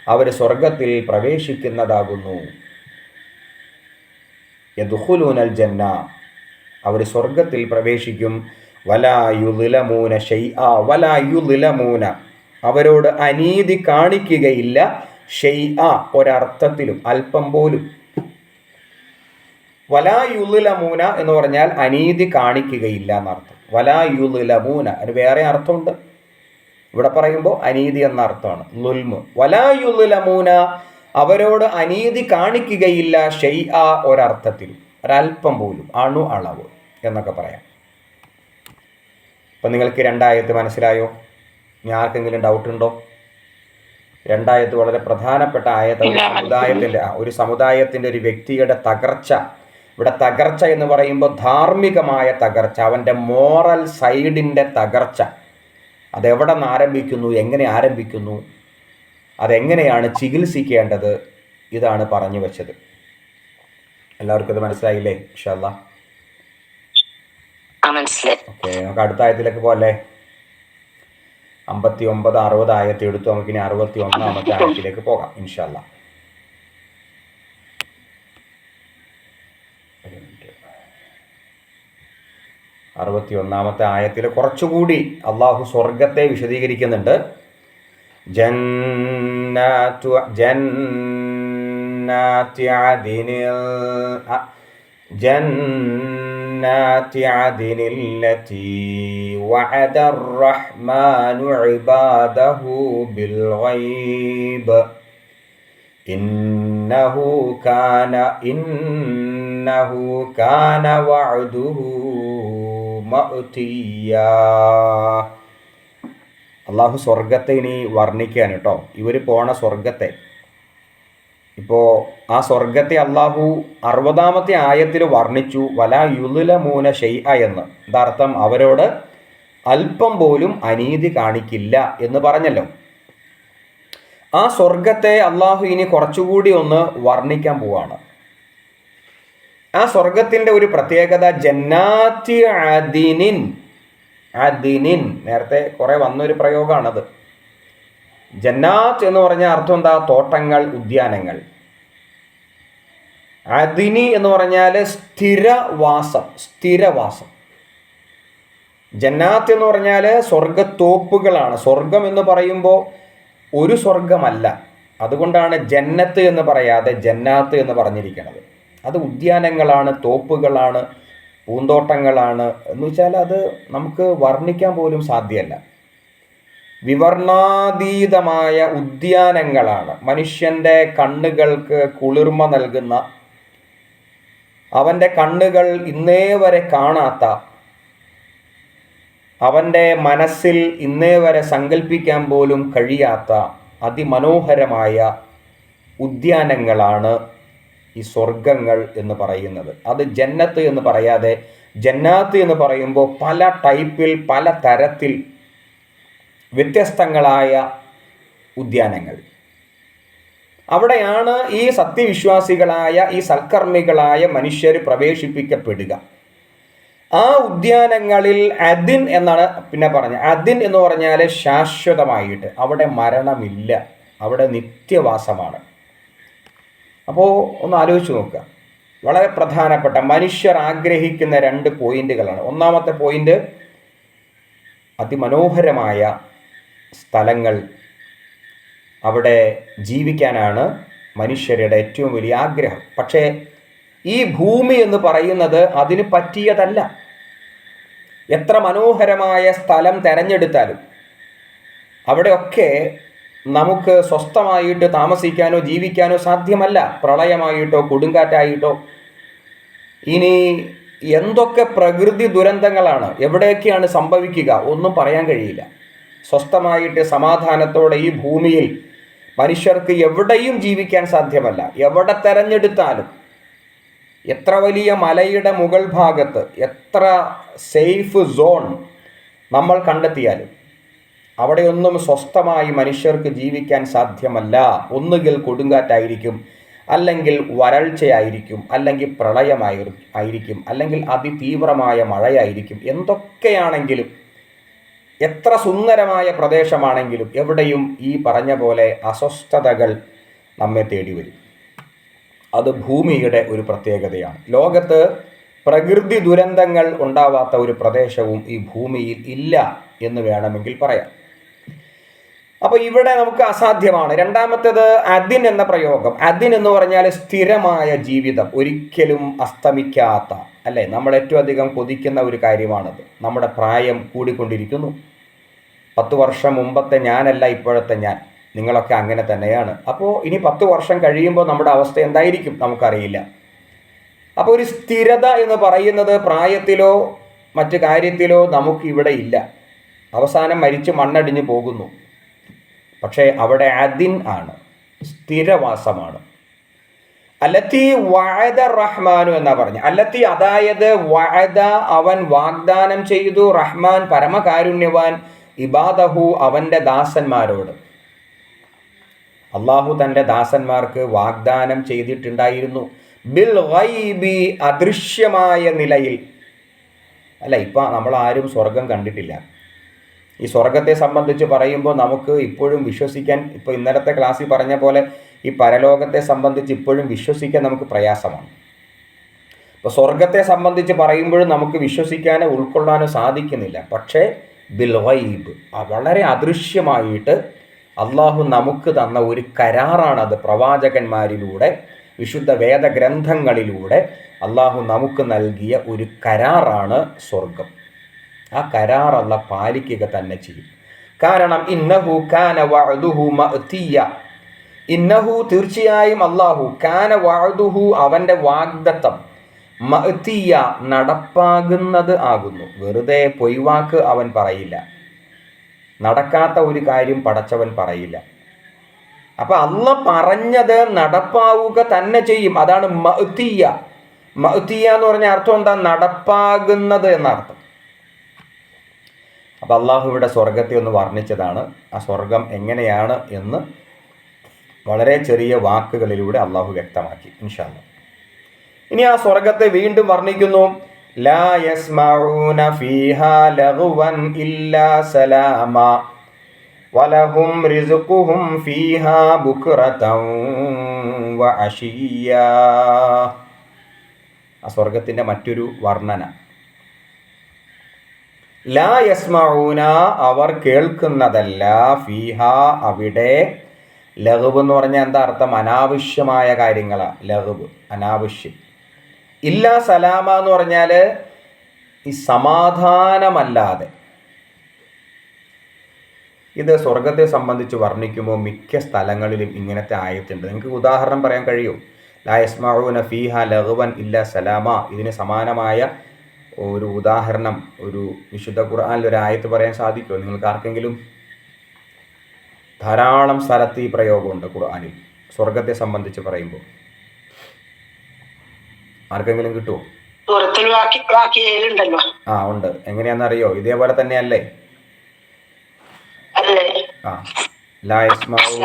അവർ സ്വർഗത്തിൽ പ്രവേശിക്കുന്നതാകുന്നു. യദ്ഖുലൂനൽ ജന്ന, അവർ സ്വർഗത്തിൽ പ്രവേശിക്കും. വലാ യുദ്ലമൂന ഷൈആ, വലാ യുദ്ലമൂന, അവരോട് അനീതി കാണിക്കുകയില്ല. ഷൈആ, ഒരർത്ഥത്തിലും, അല്പം പോലും. വലാ യുദ്ലമൂന എന്ന് പറഞ്ഞാൽ അനീതി കാണിക്കുകയില്ല എന്നർത്ഥം. വലാ യുദ്ലമൂന അത് വേറെ അർത്ഥമുണ്ട്. ഇവിടെ പറയുമ്പോൾ അനീതി എന്ന അർത്ഥമാണ്, ലുൽമ്. വലാ യുദ്ലമൂന, അവരോട് അനീതി കാണിക്കുകയില്ല. ഷൈആ, ഒരർത്ഥത്തിലും, ഒരല്പം പോലും, അണു അളവ് എന്നൊക്കെ പറയാം. അപ്പം നിങ്ങൾക്ക് 2 ആയത്ത് മനസ്സിലായോ? ഇനി ആർക്കെങ്കിലും ഡൗട്ട് ഉണ്ടോ? 2 ആയത്ത് വളരെ പ്രധാനപ്പെട്ട ആയത്ത്. ഒരു സമുദായത്തിൻ്റെ ഒരു വ്യക്തിയുടെ തകർച്ച. ഇവിടെ തകർച്ച എന്ന് പറയുമ്പോൾ ധാർമ്മികമായ തകർച്ച, അവൻ്റെ മോറൽ സൈഡിൻ്റെ തകർച്ച. അതെവിടെ നിന്ന് ആരംഭിക്കുന്നു, എങ്ങനെ ആരംഭിക്കുന്നു, അതെങ്ങനെയാണ് ചികിത്സിക്കേണ്ടത്, ഇതാണ് പറഞ്ഞു വെച്ചത്. എല്ലാവർക്കും ഇത് മനസ്സിലായില്ലേ? ഇൻഷാ അല്ലാഹ്. ഓക്കെ, നമുക്ക് അടുത്ത ആയത്തിലേക്ക് പോകല്ലേ? 59, 60 ആയത്ത് എടുത്തു. നമുക്കിനി 61-ാമത്തെ ആയത്തിലേക്ക് പോകാം ഇൻഷാ അല്ലാഹ്. അറുപത്തിയൊന്നാമത്തെ ആയത്തിൽ കുറച്ചുകൂടി അള്ളാഹു സ്വർഗത്തെ വിശദീകരിക്കുന്നുണ്ട്. ജന്നാതി അദ്നിൽ ലത്തി വഅദ അർ-റഹ്മാനു ഇബാദഹു ബിൽ ഗൈബ് ഇന്നഹു കാന വഅദുഹു മഅ്തിയാ. അള്ളാഹു സ്വർഗത്തെ ഇനി വർണ്ണിക്കുകയാണ് കേട്ടോ. ഇവർ പോണ സ്വർഗത്തെ. ഇപ്പോൾ ആ സ്വർഗത്തെ അള്ളാഹു 60-ാമത്തെ ആയത്തിൽ വർണ്ണിച്ചു. വലാ യുദ്ലമൂന ഷൈഅ എന്ന്. ഇതർത്ഥം അവരോട് അല്പം പോലും അനീതി കാണിക്കില്ല എന്ന് പറഞ്ഞല്ലോ. ആ സ്വർഗത്തെ അള്ളാഹു ഇനി കുറച്ചുകൂടി ഒന്ന് വർണ്ണിക്കാൻ പോവാണ്. ആ സ്വർഗത്തിൻ്റെ ഒരു പ്രത്യേകത ജന്നാത്തി അദിനിൻ. അദിനിൻ നേരത്തെ കുറേ വന്നൊരു പ്രയോഗമാണത്. ജന്നാത്ത് എന്ന് പറഞ്ഞ അർത്ഥം എന്താ? തോട്ടങ്ങൾ, ഉദ്യാനങ്ങൾ. അദിനി എന്ന് പറഞ്ഞാൽ സ്ഥിരവാസം, സ്ഥിരവാസം. ജന്നാത്ത് എന്ന് പറഞ്ഞാൽ സ്വർഗത്തോപ്പുകളാണ്. സ്വർഗം എന്ന് പറയുമ്പോൾ ഒരു സ്വർഗമല്ല. അതുകൊണ്ടാണ് ജന്നത്ത് എന്ന് പറയാതെ ജന്നാത്ത് എന്ന് പറഞ്ഞിരിക്കുന്നത്. അത് ഉദ്യാനങ്ങളാണ്, തോപ്പുകളാണ്, പൂന്തോട്ടങ്ങളാണ്. എന്ന് വെച്ചാൽ അത് നമുക്ക് വർണ്ണിക്കാൻ പോലും സാധ്യമല്ല. വിവർണാതീതമായ ഉദ്യാനങ്ങളാണ്. മനുഷ്യൻ്റെ കണ്ണുകൾക്ക് കുളിർമ നൽകുന്ന, അവൻ്റെ കണ്ണുകൾ ഇന്നേ വരെ കാണാത്ത, അവൻ്റെ മനസ്സിൽ ഇന്നേ വരെ സങ്കല്പിക്കാൻ പോലും കഴിയാത്ത അതിമനോഹരമായ ഉദ്യാനങ്ങളാണ് ഈ സ്വർഗങ്ങൾ എന്ന് പറയുന്നത്. അത് ജന്നത്ത് എന്ന് പറയാതെ ജന്നാത്ത് എന്ന് പറയുമ്പോൾ പല ടൈപ്പിൽ, പല തരത്തിൽ വ്യത്യസ്തങ്ങളായ ഉദ്യാനങ്ങൾ. അവിടെയാണ് ഈ സത്യവിശ്വാസികളായ, ഈ സൽക്കർമ്മികളായ മനുഷ്യർ പ്രവേശിപ്പിക്കപ്പെടുക. ആ ഉദ്യാനങ്ങളിൽ അദിൻ എന്നാണ് പിന്നെ പറഞ്ഞത്. അദിൻ എന്ന് പറഞ്ഞാൽ ശാശ്വതമായിട്ട്. അവിടെ മരണമില്ല, അവിടെ നിത്യവാസമാണ്. അപ്പോൾ ഒന്ന് ആലോചിച്ച് നോക്കുക. വളരെ പ്രധാനപ്പെട്ട മനുഷ്യർ ആഗ്രഹിക്കുന്ന 2 പോയിന്റുകളാണ്. ഒന്നാമത്തെ പോയിന്റ്, അതിമനോഹരമായ സ്ഥലങ്ങൾ, അവിടെ ജീവിക്കാനാണ് മനുഷ്യരുടെ ഏറ്റവും വലിയ ആഗ്രഹം. പക്ഷേ ഈ ഭൂമി എന്ന് പറയുന്നത് അതിന് പറ്റിയതല്ല. എത്ര മനോഹരമായ സ്ഥലം തിരഞ്ഞെടുത്താലും അവിടെയൊക്കെ നമുക്ക് സ്വസ്ഥമായിട്ട് താമസിക്കാനോ ജീവിക്കാനോ സാധ്യമല്ല. പ്രളയമായിട്ടോ കൊടുങ്കാറ്റായിട്ടോ ഇനി എന്തൊക്കെ പ്രകൃതി ദുരന്തങ്ങളാണ്, എവിടെയൊക്കെയാണ് സംഭവിക്കുക, ഒന്നും പറയാൻ കഴിയില്ല. സ്വസ്ഥമായിട്ട് സമാധാനത്തോടെ ഈ ഭൂമിയിൽ മനുഷ്യർക്ക് എവിടെയും ജീവിക്കാൻ സാധ്യമല്ല. എവിടെ തെരഞ്ഞെടുത്താലും, എത്ര വലിയ മലയുടെ മുകൾ ഭാഗത്ത് എത്ര സേഫ് സോൺ നമ്മൾ കണ്ടെത്തിയാലും അവിടെയൊന്നും സ്വസ്ഥമായി മനുഷ്യർക്ക് ജീവിക്കാൻ സാധ്യമല്ല. ഒന്നുകിൽ കൊടുങ്കാറ്റായിരിക്കും, അല്ലെങ്കിൽ വരൾച്ചയായിരിക്കും, അല്ലെങ്കിൽ പ്രളയമായിരിക്കും, അല്ലെങ്കിൽ അതിതീവ്രമായ മഴയായിരിക്കും. എന്തൊക്കെയാണെങ്കിലും, എത്ര സുന്ദരമായ പ്രദേശമാണെങ്കിലും എവിടെയും ഈ പറഞ്ഞ പോലെ അസ്വസ്ഥതകൾ നമ്മെ തേടി വരും. അത് ഭൂമിയുടെ ഒരു പ്രത്യേകതയാണ്. ലോകത്ത് പ്രകൃതി ദുരന്തങ്ങൾ ഉണ്ടാവാത്ത ഒരു പ്രദേശവും ഈ ഭൂമിയിൽ ഇല്ല എന്ന് വേണമെങ്കിൽ പറയാം. അപ്പോൾ ഇവിടെ നമുക്ക് അസാധ്യമാണ്. രണ്ടാമത്തേത് അദിൻ എന്ന പ്രയോഗം. അദിൻ എന്ന് പറഞ്ഞാൽ സ്ഥിരമായ ജീവിതം, ഒരിക്കലും അസ്തമിക്കാത്ത, അല്ലേ? നമ്മൾ ഏറ്റവും അധികം കൊതിക്കുന്ന ഒരു കാര്യമാണത്. നമ്മുടെ പ്രായം കൂടിക്കൊണ്ടിരിക്കുന്നു. 10 വർഷം മുമ്പത്തെ ഞാനല്ല ഇപ്പോഴത്തെ ഞാൻ. നിങ്ങളൊക്കെ അങ്ങനെ തന്നെയാണ്. അപ്പോൾ ഇനി 10 വർഷം കഴിയുമ്പോൾ നമ്മുടെ അവസ്ഥ എന്തായിരിക്കും നമുക്കറിയില്ല. അപ്പോൾ ഒരു സ്ഥിരത എന്ന് പറയുന്നത് പ്രായത്തിലോ മറ്റു കാര്യത്തിലോ നമുക്കിവിടെ ഇല്ല. അവസാനം മരിച്ച് മണ്ണടിഞ്ഞു പോകുന്നു. പക്ഷേ അവിടെ അദിൻ ആണ്, സ്ഥിരവാസമാണ്. അല്ലത്തി വഅദ റഹ്മാനു എന്നാ പറഞ്ഞു. അല്ലത്തി അതായത് വഅദ അവൻ വാഗ്ദാനം ചെയ്തു, റഹ്മാൻ പരമകാരുണ്യവാൻ, ഇബാദഹു അവൻ്റെ ദാസന്മാരോട്. അള്ളാഹു തൻ്റെ ദാസന്മാർക്ക് വാഗ്ദാനം ചെയ്തിട്ടുണ്ടായിരുന്നു. ബിൽ ഗൈബി അദൃശ്യമായ നിലയിൽ. അല്ല, ഇപ്പം നമ്മൾ ആരും സ്വർഗം കണ്ടിട്ടില്ല. ഈ സ്വർഗത്തെ സംബന്ധിച്ച് പറയുമ്പോൾ നമുക്ക് ഇപ്പോഴും വിശ്വസിക്കാൻ, ഇപ്പോൾ ഇന്നലത്തെ ക്ലാസ്സിൽ പറഞ്ഞ പോലെ ഈ പരലോകത്തെ സംബന്ധിച്ച് ഇപ്പോഴും വിശ്വസിക്കാൻ നമുക്ക് പ്രയാസമാണ്. ഇപ്പോൾ സ്വർഗത്തെ സംബന്ധിച്ച് പറയുമ്പോഴും നമുക്ക് വിശ്വസിക്കാനോ ഉൾക്കൊള്ളാനോ സാധിക്കുന്നില്ല. പക്ഷേ ബിൽ ഗൈബ് വളരെ അദൃശ്യമായിട്ട് അള്ളാഹു നമുക്ക് തന്ന ഒരു കരാറാണത്. പ്രവാചകന്മാരിലൂടെ, വിശുദ്ധ വേദഗ്രന്ഥങ്ങളിലൂടെ അള്ളാഹു നമുക്ക് നൽകിയ ഒരു കരാറാണ് സ്വർഗം. ആ കരാർ അല്ലാഹു പാലിക്കുക തന്നെ ചെയ്യും. കാരണം ഇന്നഹു കാന വഅദുഹു മഅതിയ. ഇന്നഹു തീർച്ചയായും അള്ളാഹു, കാന വഅദുഹു അവൻ്റെ വാഗ്ദത്തം, മഅതിയ നടപ്പാകുന്നത് ആകുന്നു. വെറുതെ പൊയ്വാക്ക് അവൻ പറയില്ല. നടക്കാത്ത ഒരു കാര്യം പടച്ചവൻ പറയില്ല. അപ്പൊ അള്ളാഹ് പറഞ്ഞത് നടപ്പാവുക തന്നെ ചെയ്യും. അതാണ് മഅതിയ. മഅതിയ എന്ന് പറഞ്ഞ അർത്ഥം എന്താ? നടപ്പാകുന്നത് എന്നർത്ഥം. അപ്പം അള്ളാഹു ഇവിടെ സ്വർഗത്തെ ഒന്ന് വർണ്ണിച്ചതാണ്. ആ സ്വർഗം എങ്ങനെയാണ് എന്ന് വളരെ ചെറിയ വാക്കുകളിലൂടെ അള്ളാഹു വ്യക്തമാക്കി. ഇൻഷാ അല്ലാഹ്. ഇനി ആ സ്വർഗത്തെ വീണ്ടും വർണ്ണിക്കുന്നു. ലാ യസ്മഊന ഫീഹാ ലഗ്വൻ ഇല്ലാ സലാമാ വലഹും റിസ്ഖുഹും ഫീഹാ ബുക്റതൻ വഅശിയ്യാ. ആ സ്വർഗത്തിൻ്റെ മറ്റൊരു വർണ്ണന. ലാ യസ്മഊന അവർ കേൾക്കുന്നതല്ല, ഫീഹ അവിടെ. ലഗ്വ് എന്ന് പറഞ്ഞാൽ എന്താ അർത്ഥം? അനാവശ്യമായ കാര്യങ്ങളാണ് ലഗ്വ്, അനാവശ്യം. ഇല്ലാ സലാമ എന്ന് പറഞ്ഞാൽ ഈ സമാധാനമല്ലാതെ. ഇത് സ്വർഗത്തെ സംബന്ധിച്ച് വർണ്ണിക്കുമ്പോൾ മിക്ക സ്ഥലങ്ങളിലും ഇങ്ങനത്തെ ആയത്തുണ്ട്. നിങ്ങൾക്ക് ഉദാഹരണം പറയാൻ കഴിയും? ലാ യസ്മഊന ഫീഹ ലഗ്വൻ ഇല്ലാ സലാമ. ഇതിന് സമാനമായ ഒരു ഉദാഹരണം ഒരു വിശുദ്ധ ഖുർആനിൽ ഒരു ആയത്ത് പറയാൻ സാധിക്കുമോ നിങ്ങൾക്ക് ആർക്കെങ്കിലും? ധാരാളം സ്ഥലത്ത് ഈ പ്രയോഗമുണ്ട് ഖുർആനിൽ സ്വർഗത്തെ സംബന്ധിച്ച് പറയുമ്പോൾ. ആർക്കെങ്കിലും കിട്ടുമോ? ആ ഉണ്ട്. എങ്ങനെയാണെന്നറിയോ? ഇതേപോലെ തന്നെയല്ലേ? ആ ലാ യസ്മഊന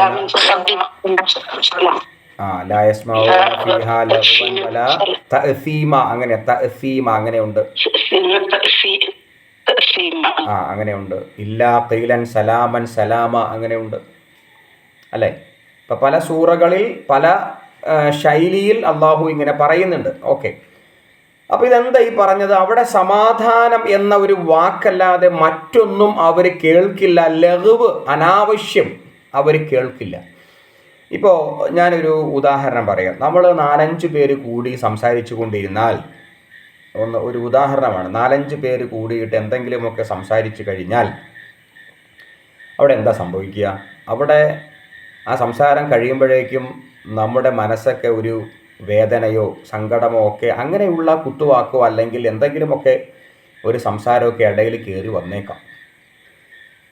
ലാ യസ്മഊന ഫീഹാ ലഗ്വൻ വലാ തഅസീമ. അങ്ങനെ തഅസീമ അങ്ങനെയുണ്ട്. അങ്ങനെയുണ്ട്. ഇല്ലാ ഖീലൻ സലാമൻ സലാമ അങ്ങനെയുണ്ട്, അല്ലേ? ഇപ്പം പല സൂറകളിൽ പല ശൈലിയിൽ അള്ളാഹു ഇങ്ങനെ പറയുന്നുണ്ട്. ഓക്കെ, അപ്പോൾ ഇതെന്താ ഈ പറഞ്ഞത്? അവിടെ സമാധാനം എന്ന ഒരു വാക്കല്ലാതെ മറ്റൊന്നും അവർ കേൾക്കില്ല. ലഗ്വ്, അനാവശ്യം അവർ കേൾക്കില്ല. ഇപ്പോൾ ഞാനൊരു ഉദാഹരണം പറയാം. നമ്മൾ 4-5 പേര് കൂടി സംസാരിച്ചു കൊണ്ടിരുന്നാൽ, ഒരു ഉദാഹരണമാണ്, 4-5 പേര് കൂടിയിട്ട് എന്തെങ്കിലുമൊക്കെ സംസാരിച്ചു കഴിഞ്ഞാൽ അവിടെ എന്താ സംഭവിക്കുക? അവിടെ ആ സംസാരം കഴിയുമ്പോഴേക്കും നമ്മുടെ മനസ്സൊക്കെ ഒരു വേദനയോ സങ്കടമോ ഒക്കെ അങ്ങനെയുള്ള കുത്തുവാക്കോ അല്ലെങ്കിൽ എന്തെങ്കിലുമൊക്കെ ഒരു സംസാരമൊക്കെ ഇടയിൽ കയറി വന്നേക്കാം.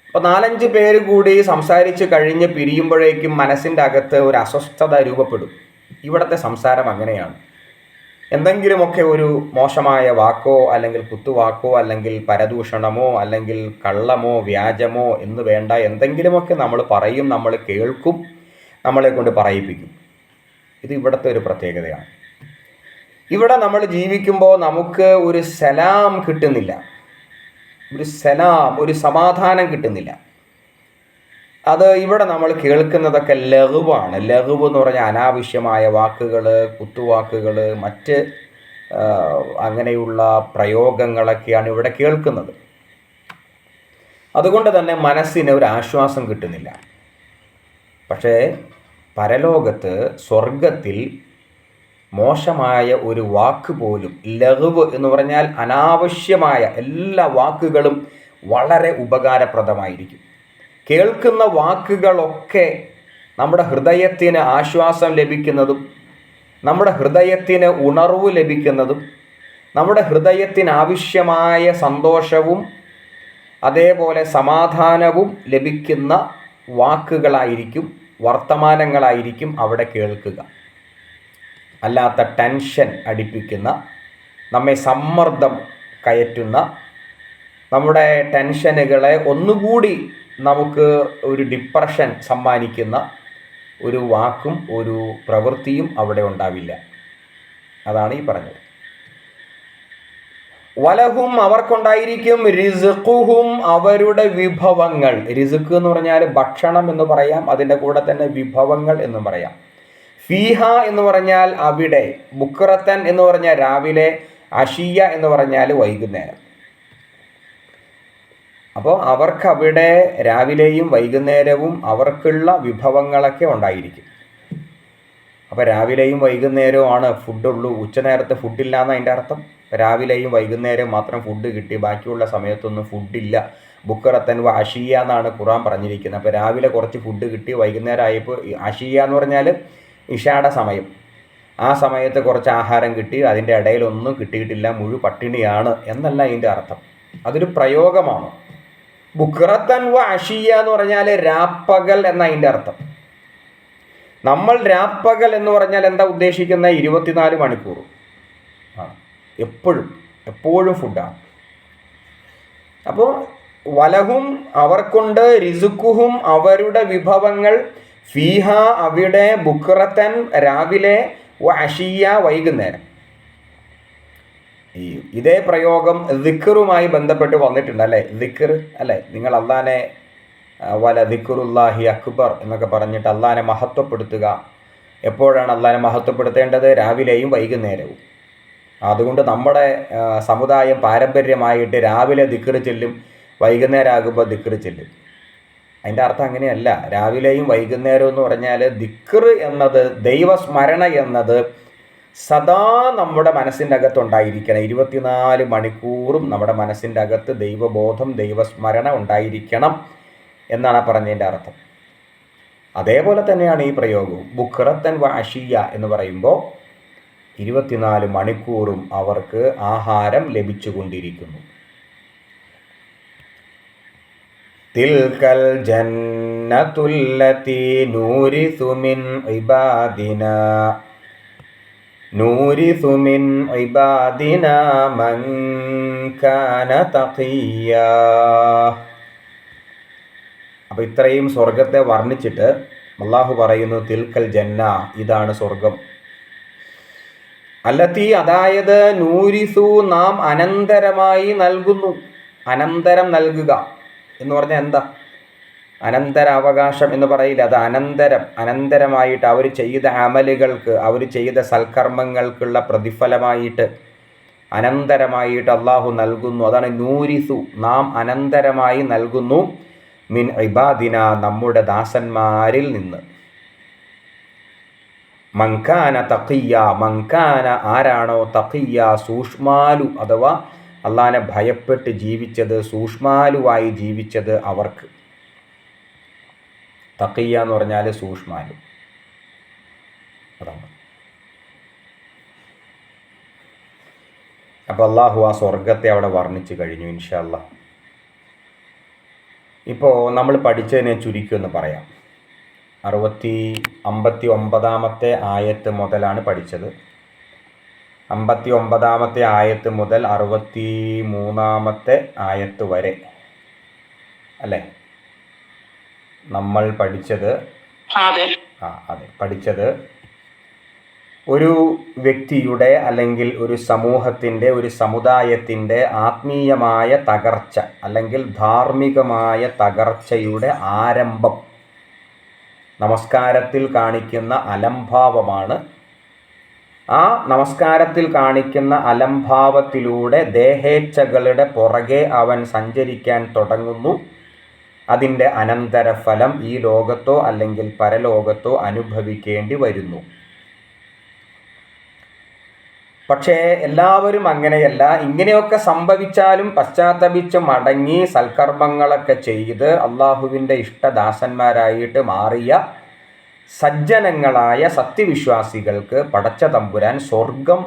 അപ്പോൾ 4-5 പേര് കൂടി സംസാരിച്ച് കഴിഞ്ഞ് പിരിയുമ്പോഴേക്കും മനസ്സിൻ്റെ അകത്ത് ഒരു അസ്വസ്ഥത രൂപപ്പെടും. ഇവിടുത്തെ സംസാരം അങ്ങനെയാണ്. എന്തെങ്കിലുമൊക്കെ ഒരു മോശമായ വാക്കോ അല്ലെങ്കിൽ കുത്തുവാക്കോ അല്ലെങ്കിൽ പരദൂഷണമോ അല്ലെങ്കിൽ കള്ളമോ വ്യാജമോ എന്ന് വേണ്ട എന്തെങ്കിലുമൊക്കെ നമ്മൾ പറയും, നമ്മൾ കേൾക്കും, നമ്മളെ കൊണ്ട് പറയിപ്പിക്കും. ഇത് ഇവിടുത്തെ ഒരു പ്രത്യേകതയാണ്. ഇവിടെ നമ്മൾ ജീവിക്കുമ്പോൾ നമുക്ക് ഒരു സലാം കിട്ടുന്നില്ല, ഒരു സമാധാനം കിട്ടുന്നില്ല. അത് ഇവിടെ നമ്മൾ കേൾക്കുന്നതൊക്കെ ലഘുവാണ്. ലഘുവ് എന്ന് പറഞ്ഞാൽ അനാവശ്യമായ വാക്കുകൾ, കുത്തുവാക്കുകൾ, മറ്റ് അങ്ങനെയുള്ള പ്രയോഗങ്ങളൊക്കെയാണ് ഇവിടെ കേൾക്കുന്നത്. അതുകൊണ്ട് തന്നെ മനസ്സിന് ഒരു ആശ്വാസം കിട്ടുന്നില്ല. പക്ഷേ പരലോകത്ത് സ്വർഗത്തിൽ മോശമായ ഒരു വാക്ക് പോലും, ലഘുവ് എന്ന് പറഞ്ഞാൽ അനാവശ്യമായ എല്ലാ വാക്കുകളും വളരെ ഉപകാരപ്രദമായിരിക്കും. കേൾക്കുന്ന വാക്കുകളൊക്കെ നമ്മുടെ ഹൃദയത്തിന് ആശ്വാസം ലഭിക്കുന്നതും നമ്മുടെ ഹൃദയത്തിന് ഉണർവ് ലഭിക്കുന്നതും നമ്മുടെ ഹൃദയത്തിന് ആവശ്യമായ സന്തോഷവും അതേപോലെ സമാധാനവും ലഭിക്കുന്ന വാക്കുകളായിരിക്കും, വർത്തമാനങ്ങളായിരിക്കും അവിടെ കേൾക്കുക. അല്ലാത്ത ടെൻഷൻ അടിപ്പിക്കുന്ന, നമ്മെ സമ്മർദ്ദം കയറ്റുന്ന, നമ്മുടെ ടെൻഷനുകളെ ഒന്നുകൂടി നമുക്ക് ഒരു ഡിപ്രഷൻ സമ്മാനിക്കുന്ന ഒരു വാക്കും ഒരു പ്രവൃത്തിയും അവിടെ ഉണ്ടാവില്ല. അതാണ് ഈ പറഞ്ഞത്. വലഹും അവർക്കുണ്ടായിരിക്കും റിസ്ഖുഹും അവരുടെ വിഭവങ്ങൾ. റിസ്ഖ് എന്ന് പറഞ്ഞാൽ ഭക്ഷണം എന്ന് പറയാം, അതിൻ്റെ കൂടെ തന്നെ വിഭവങ്ങൾ എന്നും പറയാം. ഫീഹ എന്ന് പറഞ്ഞാൽ അവിടെ, ബുക്റത്തൻ എന്ന് പറഞ്ഞാൽ രാവിലെ, അഷിയ എന്ന് പറഞ്ഞാൽ വൈകുന്നേരം. അപ്പോൾ അവർക്കവിടെ രാവിലെയും വൈകുന്നേരവും അവർക്കുള്ള വിഭവങ്ങളൊക്കെ ഉണ്ടായിരിക്കും. അപ്പോൾ രാവിലെയും വൈകുന്നേരവുമാണ് ഫുഡുള്ളൂ, ഉച്ചനേരത്തെ ഫുഡില്ല എന്ന് അതിൻ്റെ അർത്ഥം. രാവിലെയും വൈകുന്നേരം മാത്രം ഫുഡ് കിട്ടി, ബാക്കിയുള്ള സമയത്തൊന്നും ഫുഡില്ല. ബുക്റത്തൻ വ അഷിയ എന്നാണ് ഖുർആൻ പറഞ്ഞിരിക്കുന്നത്. അപ്പോൾ രാവിലെ കുറച്ച് ഫുഡ് കിട്ടി, വൈകുന്നേരം ആയപ്പോൾ അഷിയ എന്ന് പറഞ്ഞാൽ ഇഷായുടെ സമയം, ആ സമയത്ത് കുറച്ച് ആഹാരം കിട്ടി, അതിൻ്റെ ഇടയിലൊന്നും കിട്ടിയിട്ടില്ല, മുഴു പട്ടിണിയാണ് എന്നല്ല അതിൻ്റെ അർത്ഥം. അതൊരു പ്രയോഗമാണ്. ബുക്റത്തൻ വ അഷിയ എന്ന് പറഞ്ഞാൽ രാപ്പകൽ എന്ന അതിൻ്റെ അർത്ഥം. നമ്മൾ രാപ്പകൽ എന്ന് പറഞ്ഞാൽ എന്താ ഉദ്ദേശിക്കുന്നത്? 24 മണിക്കൂർ ആണ്, എപ്പോഴും ഫുഡാണ്. അപ്പോൾ വലഹും അവർക്കുണ്ട്, റിസുക്കുഹും അവരുടെ വിഭവങ്ങൾ, ഫീഹ അവിടെ, ബുക്റത്തൻ രാവിലെ, വ അഷിയ വൈകുന്നേരം. ഇതേ പ്രയോഗം ദിക്റുമായി ബന്ധപ്പെട്ട് വന്നിട്ടുണ്ട് അല്ലേ? ദിക്ർ അല്ലേ, നിങ്ങൾ അള്ളാനെ വല ദിക്റുല്ലാഹി അക്ബർ എന്നൊക്കെ പറഞ്ഞിട്ട് അള്ളാനെ മഹത്വപ്പെടുത്തുക. എപ്പോഴാണ് അള്ളാനെ മഹത്വപ്പെടുത്തേണ്ടത്? രാവിലെയും വൈകുന്നേരവും. അതുകൊണ്ട് നമ്മുടെ സമുദായം പാരമ്പര്യമായിട്ട് രാവിലെ ദിക്ർ ചെല്ലും, വൈകുന്നേരം ആകുമ്പോൾ ദിക്ർ ചെല്ലും. അതിൻ്റെ അർത്ഥം അങ്ങനെയല്ല. രാവിലെയും വൈകുന്നേരവും എന്ന് പറഞ്ഞാൽ ദിക്ർ എന്നത്, ദൈവസ്മരണ എന്നത് സദാ നമ്മുടെ മനസ്സിൻ്റെ അകത്തുണ്ടായിരിക്കണം. 24 മണിക്കൂറും നമ്മുടെ മനസ്സിൻ്റെ അകത്ത് ദൈവബോധം, ദൈവസ്മരണ ഉണ്ടായിരിക്കണം എന്നാണ് പറഞ്ഞതിൻ്റെ അർത്ഥം. അതേപോലെ തന്നെയാണ് ഈ പ്രയോഗവും. ബുക്റത്തൻ വ അഷിയ എന്ന് പറയുമ്പോൾ 24 മണിക്കൂറും അവർക്ക് ആഹാരം ലഭിച്ചുകൊണ്ടിരിക്കുന്നു. തിൽകൽ ജന്നത്തുല്ലതി നൂരിസു മിൻ ഇബാദിനാ മൻ കാന തഖിയ്യാ. അപ്പോൾ ഇത്രയും സ്വർഗത്തെ വർണ്ണിച്ചിട്ട് അല്ലാഹു പറയുന്നു തിൽക്കൽ ജന്ന, ഇതാണ് സ്വർഗം. അല്ലത്തി അതായത് നൂരിസു നാം അനന്തരമായി നൽകുന്നു. അനന്തരം നൽകുക എന്ന് പറഞ്ഞാൽ എന്താ? അനന്തരാവകാശം എന്ന് പറയില്ല, അത് അനന്തരമായിട്ട് അവർ ചെയ്ത അമലുകൾക്ക്, അവർ ചെയ്ത സൽക്കർമ്മങ്ങൾക്കുള്ള പ്രതിഫലമായിട്ട് അനന്തരമായിട്ട് അള്ളാഹു നൽകുന്നു. അതാണ് നൂരിസു, നാം അനന്തരമായി നൽകുന്നു, മിൻ ഇബാദിന നമ്മുടെ ദാസന്മാരിൽ നിന്ന്. മൻകാന തഖിയ്യ, മൻകാന ആരാണോ, തഖിയ്യ സൂക്ഷ്മാലു അഥവാ അള്ളാഹനെ ഭയപ്പെട്ട് ജീവിച്ചത്, സൂക്ഷ്മാലുവായി ജീവിച്ചത് അവർക്ക്. തഖിയ്യ എന്ന് പറഞ്ഞാൽ സൂക്ഷ്മാലു, അതാണ്. അപ്പോൾ അള്ളാഹു ആ സ്വർഗത്തെ അവിടെ വർണ്ണിച്ചു കഴിഞ്ഞു. ഇൻഷാ അല്ലാഹ് ഇപ്പോൾ നമ്മൾ പഠിച്ചതിനെ ചുരുക്കി ഒന്ന് പറയാം. 59 ആയത്ത് മുതലാണ് പഠിച്ചത്. 59 ആയത്ത് മുതൽ 63 ആയത്ത് വരെ അല്ലേ നമ്മൾ പഠിച്ചത്? അതെ, പഠിച്ചത് ഒരു വ്യക്തിയുടെ അല്ലെങ്കിൽ ഒരു സമൂഹത്തിൻ്റെ, ഒരു സമുദായത്തിൻ്റെ ആത്മീയമായ തകർച്ച അല്ലെങ്കിൽ ധാർമ്മികമായ തകർച്ചയുടെ ആരംഭം നമസ്കാരത്തിൽ കാണിക്കുന്ന അലംഭാവമാണ്. ആ നമസ്കാരത്തിൽ കാണിക്കുന്ന അലംഭാവത്തിലൂടെ ദേഹേച്ഛകളുടെ പുറകെ അവൻ സഞ്ചരിക്കാൻ തുടങ്ങുന്നു. അതിൻ്റെ അനന്തരഫലം ഈ ലോകത്തോ അല്ലെങ്കിൽ പരലോകത്തോ അനുഭവിക്കേണ്ടി വരുന്നു. പക്ഷേ എല്ലാവരും അങ്ങനെയല്ല. ഇങ്ങനെയൊക്കെ സംഭവിച്ചാലും പശ്ചാത്തപിച്ച് മടങ്ങി സൽക്കർമ്മങ്ങളൊക്കെ ചെയ്ത് അള്ളാഹുവിൻ്റെ ഇഷ്ടദാസന്മാരായിട്ട് മാറിയ സജ്ജനങ്ങളായ സത്യവിശ്വാസികൾക്ക് പടച്ച തമ്പുരാൻ സ്വർഗം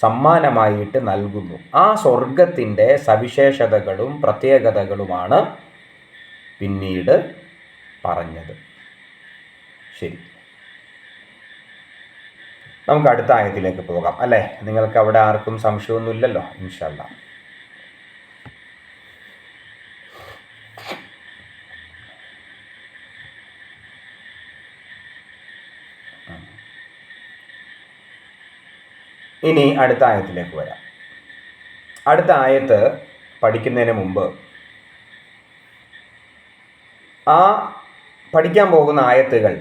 സമ്മാനമായിട്ട് നൽകുന്നു. ആ സ്വർഗത്തിൻ്റെ സവിശേഷതകളും പ്രത്യേകതകളുമാണ് പിന്നീട് പറഞ്ഞത്. ശരി, നമുക്ക് അടുത്ത ആയത്തിലേക്ക് പോകാം അല്ലേ? നിങ്ങൾക്ക് അവിടെ ആർക്കും സംശയമൊന്നുമില്ലല്ലോ? ഇൻഷാ അല്ലാഹ്. ഇനി അടുത്ത ആയത്തിലേക്ക് വരാം. അടുത്ത ആയത്ത് പഠിക്കുന്നതിന് മുമ്പ് ആ പഠിക്കാൻ പോകുന്ന ആയത്തുകൾ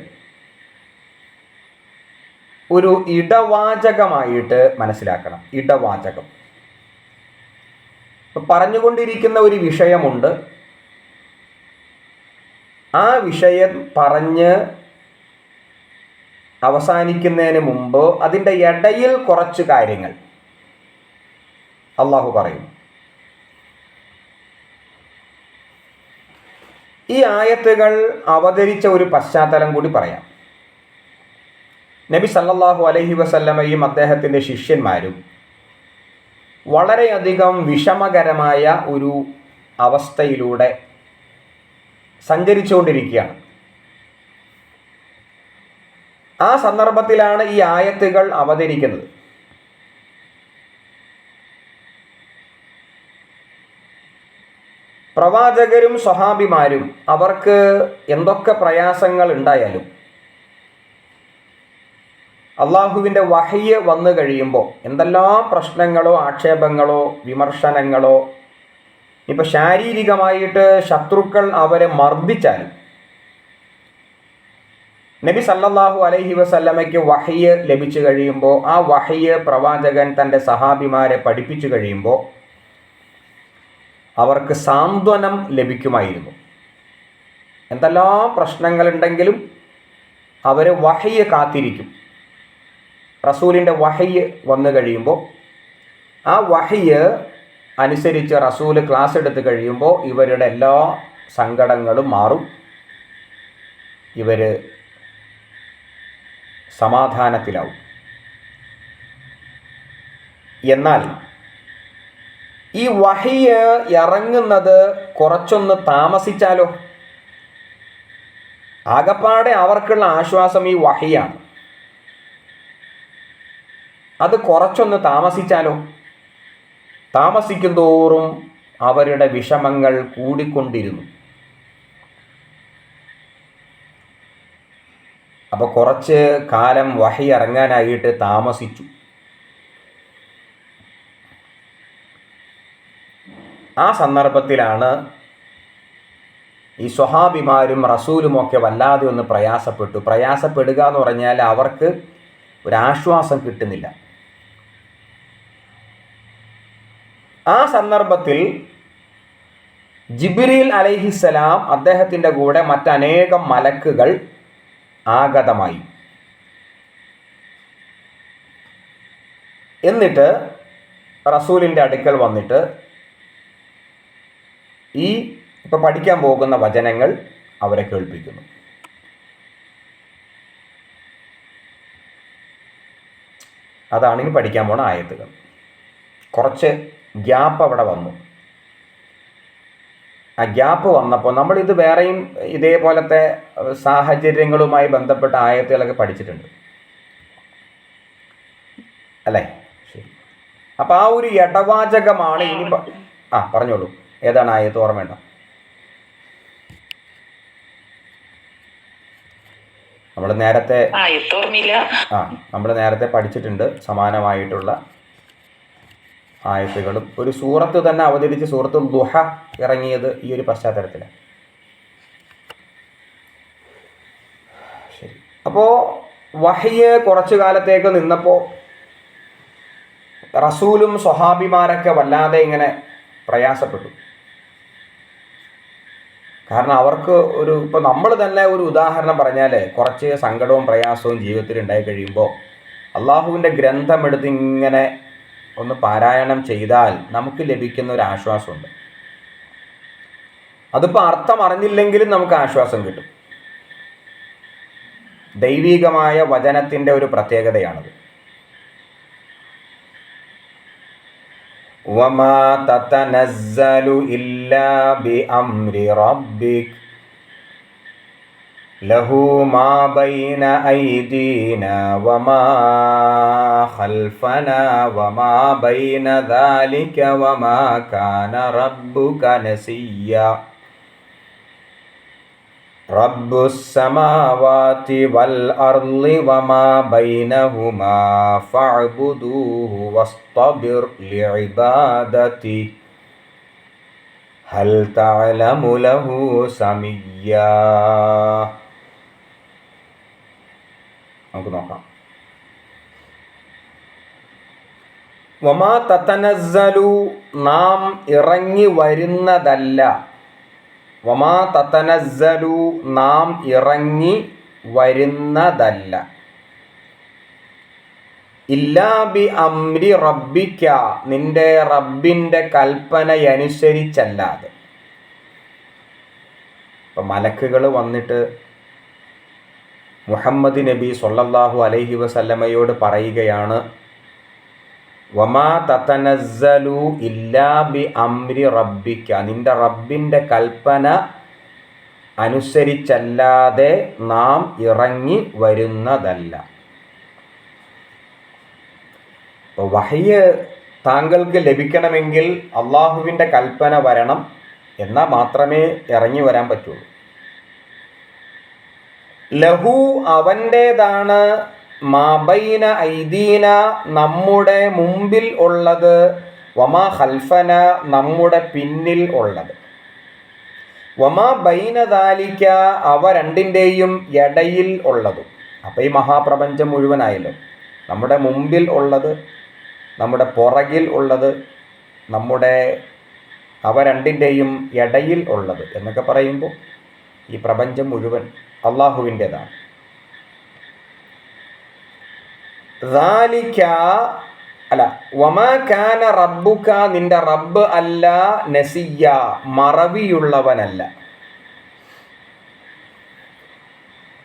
ഒരു ഇടവാചകമായിട്ട് മനസ്സിലാക്കണം. ഇടവാചകം പറഞ്ഞുകൊണ്ടിരിക്കുന്ന ഒരു വിഷയമുണ്ട്. ആ വിഷയം പറഞ്ഞ് അവസാനിക്കുന്നതിന് മുമ്പ് അതിൻ്റെ ഇടയിൽ കുറച്ച് കാര്യങ്ങൾ അള്ളാഹു പറയും. ഈ ആയത്തുകൾ അവതരിച്ച ഒരു പശ്ചാത്തലം കൂടി പറയാം. നബി സല്ലല്ലാഹു അലൈഹി വസല്ലമയും അദ്ദേഹത്തിൻ്റെ ശിഷ്യന്മാരും വളരെയധികം വിഷമകരമായ ഒരു അവസ്ഥയിലൂടെ സഞ്ചരിച്ചുകൊണ്ടിരിക്കുകയാണ്. ആ സന്ദർഭത്തിലാണ് ഈ ആയത്തുകൾ അവതരിക്കുന്നത്. പ്രവാചകരും സ്വഹാബിമാരും അവർക്ക് എന്തൊക്കെ പ്രയാസങ്ങൾ ഉണ്ടായാലും അള്ളാഹുവിൻ്റെ വഹയ്യ് വന്നു കഴിയുമ്പോൾ എന്തെല്ലാം പ്രശ്നങ്ങളോ ആക്ഷേപങ്ങളോ വിമർശനങ്ങളോ ഇപ്പോൾ ശാരീരികമായിട്ട് ശത്രുക്കൾ അവരെ മർദ്ദിച്ചാലും നബി സല്ലല്ലാഹു അലൈഹി വസല്ലമയ്ക്ക് വഹയ്യ് ലഭിച്ചു കഴിയുമ്പോൾ ആ വഹയ്യ് പ്രവാചകൻ തൻ്റെ സഹാബിമാരെ പഠിപ്പിച്ചു കഴിയുമ്പോൾ അവർക്ക് സാന്ത്വനം ലഭിക്കുമായിരുന്നു. എന്തെല്ലാം പ്രശ്നങ്ങളുണ്ടെങ്കിലും അവർ വഹയ്യ് കാത്തിരിക്കും. റസൂലിൻ്റെ വഹയ്യ് വന്നു കഴിയുമ്പോൾ ആ വഹയ്യ് അനുസരിച്ച് റസൂൽ ക്ലാസ് എടുത്ത് കഴിയുമ്പോൾ ഇവരുടെ എല്ലാ സങ്കടങ്ങളും മാറും. ഇവർ സമാധാനത്തിലാവും. എന്നാൽ ഈ വഹയ്യ് ഇറങ്ങുന്നത് കുറച്ചൊന്ന് താമസിച്ചാലോ? ആകപ്പാടെ അവർക്കുള്ള ആശ്വാസം ഈ വഹയ്യാണ്. അത് കുറച്ചൊന്ന് താമസിച്ചാലോ? താമസിക്കും തോറും അവരുടെ വിഷമങ്ങൾ കൂടിക്കൊണ്ടിരുന്നു. അപ്പോൾ കുറച്ച് കാലം വഹി ഇറങ്ങാനായിട്ട് താമസിച്ചു. ആ സന്ദർഭത്തിലാണ് ഈ സ്വഹാബിമാരും റസൂലുമൊക്കെ വല്ലാതെ ഒന്ന് പ്രയാസപ്പെടുക എന്ന് പറഞ്ഞാൽ അവർക്ക് ഒരാശ്വാസം കിട്ടുന്നില്ല. ആ സന്ദർഭത്തിൽ ജിബ്രീൽ അലൈഹിസ്സലാം അദ്ദേഹത്തിൻ്റെ കൂടെ മറ്റനേകം മലക്കുകൾ ആഗതമായി. എന്നിട്ട് റസൂലിൻ്റെ അടുക്കൽ വന്നിട്ട് ഈ ഇപ്പോൾ പഠിക്കാൻ പോകുന്ന വചനങ്ങൾ അവരെ കേൾപ്പിക്കുന്നു. അതാണ് ഇനി പഠിക്കാൻ പോണ ആയത്തുകൾ. കുറച്ച് ഗ്യാപ്പ് അവിടെ വന്നു. ആ ഗ്യാപ്പ് വന്നപ്പോൾ നമ്മളിത് വേറെയും ഇതേപോലത്തെ സാഹചര്യങ്ങളുമായി ബന്ധപ്പെട്ട ആയത്തുകളൊക്കെ പഠിച്ചിട്ടുണ്ട് അല്ലേ? ശരി. അപ്പോൾ ആ ഒരു ഇടവാചകമാണ് ഇനി പറഞ്ഞോളൂ. ഏതാണ് ആയത്ത്? ഓർമ്മയുണ്ട? നമ്മൾ നേരത്തെ പഠിച്ചിട്ടുണ്ട് സമാനമായിട്ടുള്ള ആയത്തുകളും. ഒരു സൂറത്ത് തന്നെ അവതരിച്ച് സൂറത്തുൽ ദുഹ ഇറങ്ങിയത് ഈ ഒരു പശ്ചാത്തലത്തിലാണ്. ശരി. അപ്പോൾ വഹ്യ് കുറച്ചു കാലത്തേക്ക് നിന്നപ്പോൾ റസൂലും സ്വഹാബിമാരൊക്കെ വല്ലാതെ ഇങ്ങനെ പ്രയാസപ്പെട്ടു. കാരണം അവർക്ക് ഇപ്പോൾ നമ്മൾ തന്നെ ഒരു ഉദാഹരണം പറഞ്ഞാൽ കുറച്ച് സങ്കടവും പ്രയാസവും ജീവിതത്തിൽ ഉണ്ടായി കഴിയുമ്പോൾ അള്ളാഹുവിൻ്റെ ഗ്രന്ഥമെടുത്ത് ഇങ്ങനെ ഒന്ന് പാരായണം ചെയ്താൽ നമുക്ക് ലഭിക്കുന്ന ഒരു ആശ്വാസമുണ്ട്. അതിപ്പോൾ അർത്ഥം അറിഞ്ഞില്ലെങ്കിലും നമുക്ക് ആശ്വാസം കിട്ടും. ദൈവികമായ വചനത്തിൻ്റെ ഒരു പ്രത്യേകതയാണത്. വമാ തതനസ്സലു ഇല്ലാ ബിഅംരി റബ്ബിക് ലഹു മാ ബൈന ഐദീനാ വമാ ഖൽഫനാ വമാ ബൈന ദാലിക വമാ കാന റബ്ബുക നസിയ്യാ റബ്ബുസ് സമാവാതി വൽ അർളി വമാ ബൈനഹുമാ ഫഅ്ബുദൂഹു വസ്തബിർ ലിഇബാദതി ഹൽ തഅലമു ലഹു സമീയ്യാ. നമുക്ക് നോക്കാം. വമാ തതനസ്സലു, നാം ഇറങ്ങി വരുന്നതല്ല. വമാ തതനസ്സലു, നാം ഇറങ്ങി വരുന്നതല്ല. ഇല്ലാ ബി അംരി റബ്ബിക, നിന്റെ റബ്ബിൻ്റെ കൽപ്പനയനുസരിച്ചല്ലാതെ. ഇപ്പം മലക്കുകൾ വന്നിട്ട് മുഹമ്മദ് നബി സ്വല്ലല്ലാഹു അലൈഹി വസല്ലമയോട് പറയുകയാണ്, വമാ തതനസ്സലു ഇല്ലാ ബി അംരി റബ്ബിക, നിന്റെ റബ്ബിൻ്റെ കൽപ്പന അനുസരിച്ചല്ലാതെ നാം ഇറങ്ങി വരുന്നതല്ല. അപ്പോൾ വഹ്യ് താങ്കൾക്ക് ലഭിക്കണമെങ്കിൽ അള്ളാഹുവിൻ്റെ കൽപ്പന വരണം, എന്നാൽ മാത്രമേ ഇറങ്ങി വരാൻ പറ്റുള്ളൂ. ലഹു, അവൻ്റേതാണ്, മാബൈന ഐദീന, നമ്മുടെ മുമ്പിൽ ഉള്ളത്, വമാ ഖൽഫന, നമ്മുടെ പിന്നിൽ ഉള്ളത്, വമാ ബൈന ദാലിക, അവ രണ്ടിൻ്റെയും ഇടയിൽ ഉള്ളതും. അപ്പോൾ ഈ മഹാപ്രപഞ്ചം മുഴുവനായല്ലോ. നമ്മുടെ മുമ്പിൽ ഉള്ളത്, നമ്മുടെ പുറകിൽ ഉള്ളത്, അവ രണ്ടിൻ്റെയും ഇടയിൽ ഉള്ളത് എന്നൊക്കെ പറയുമ്പോൾ ഈ പ്രപഞ്ചം മുഴുവൻ അള്ളാഹുവിൻ്റേതാണ്. വമാ കാന റബ്ബുക, നിന്റെ റബ്ബ് അല്ല, നസിയ്യ, മറവിയുള്ളവനല്ല.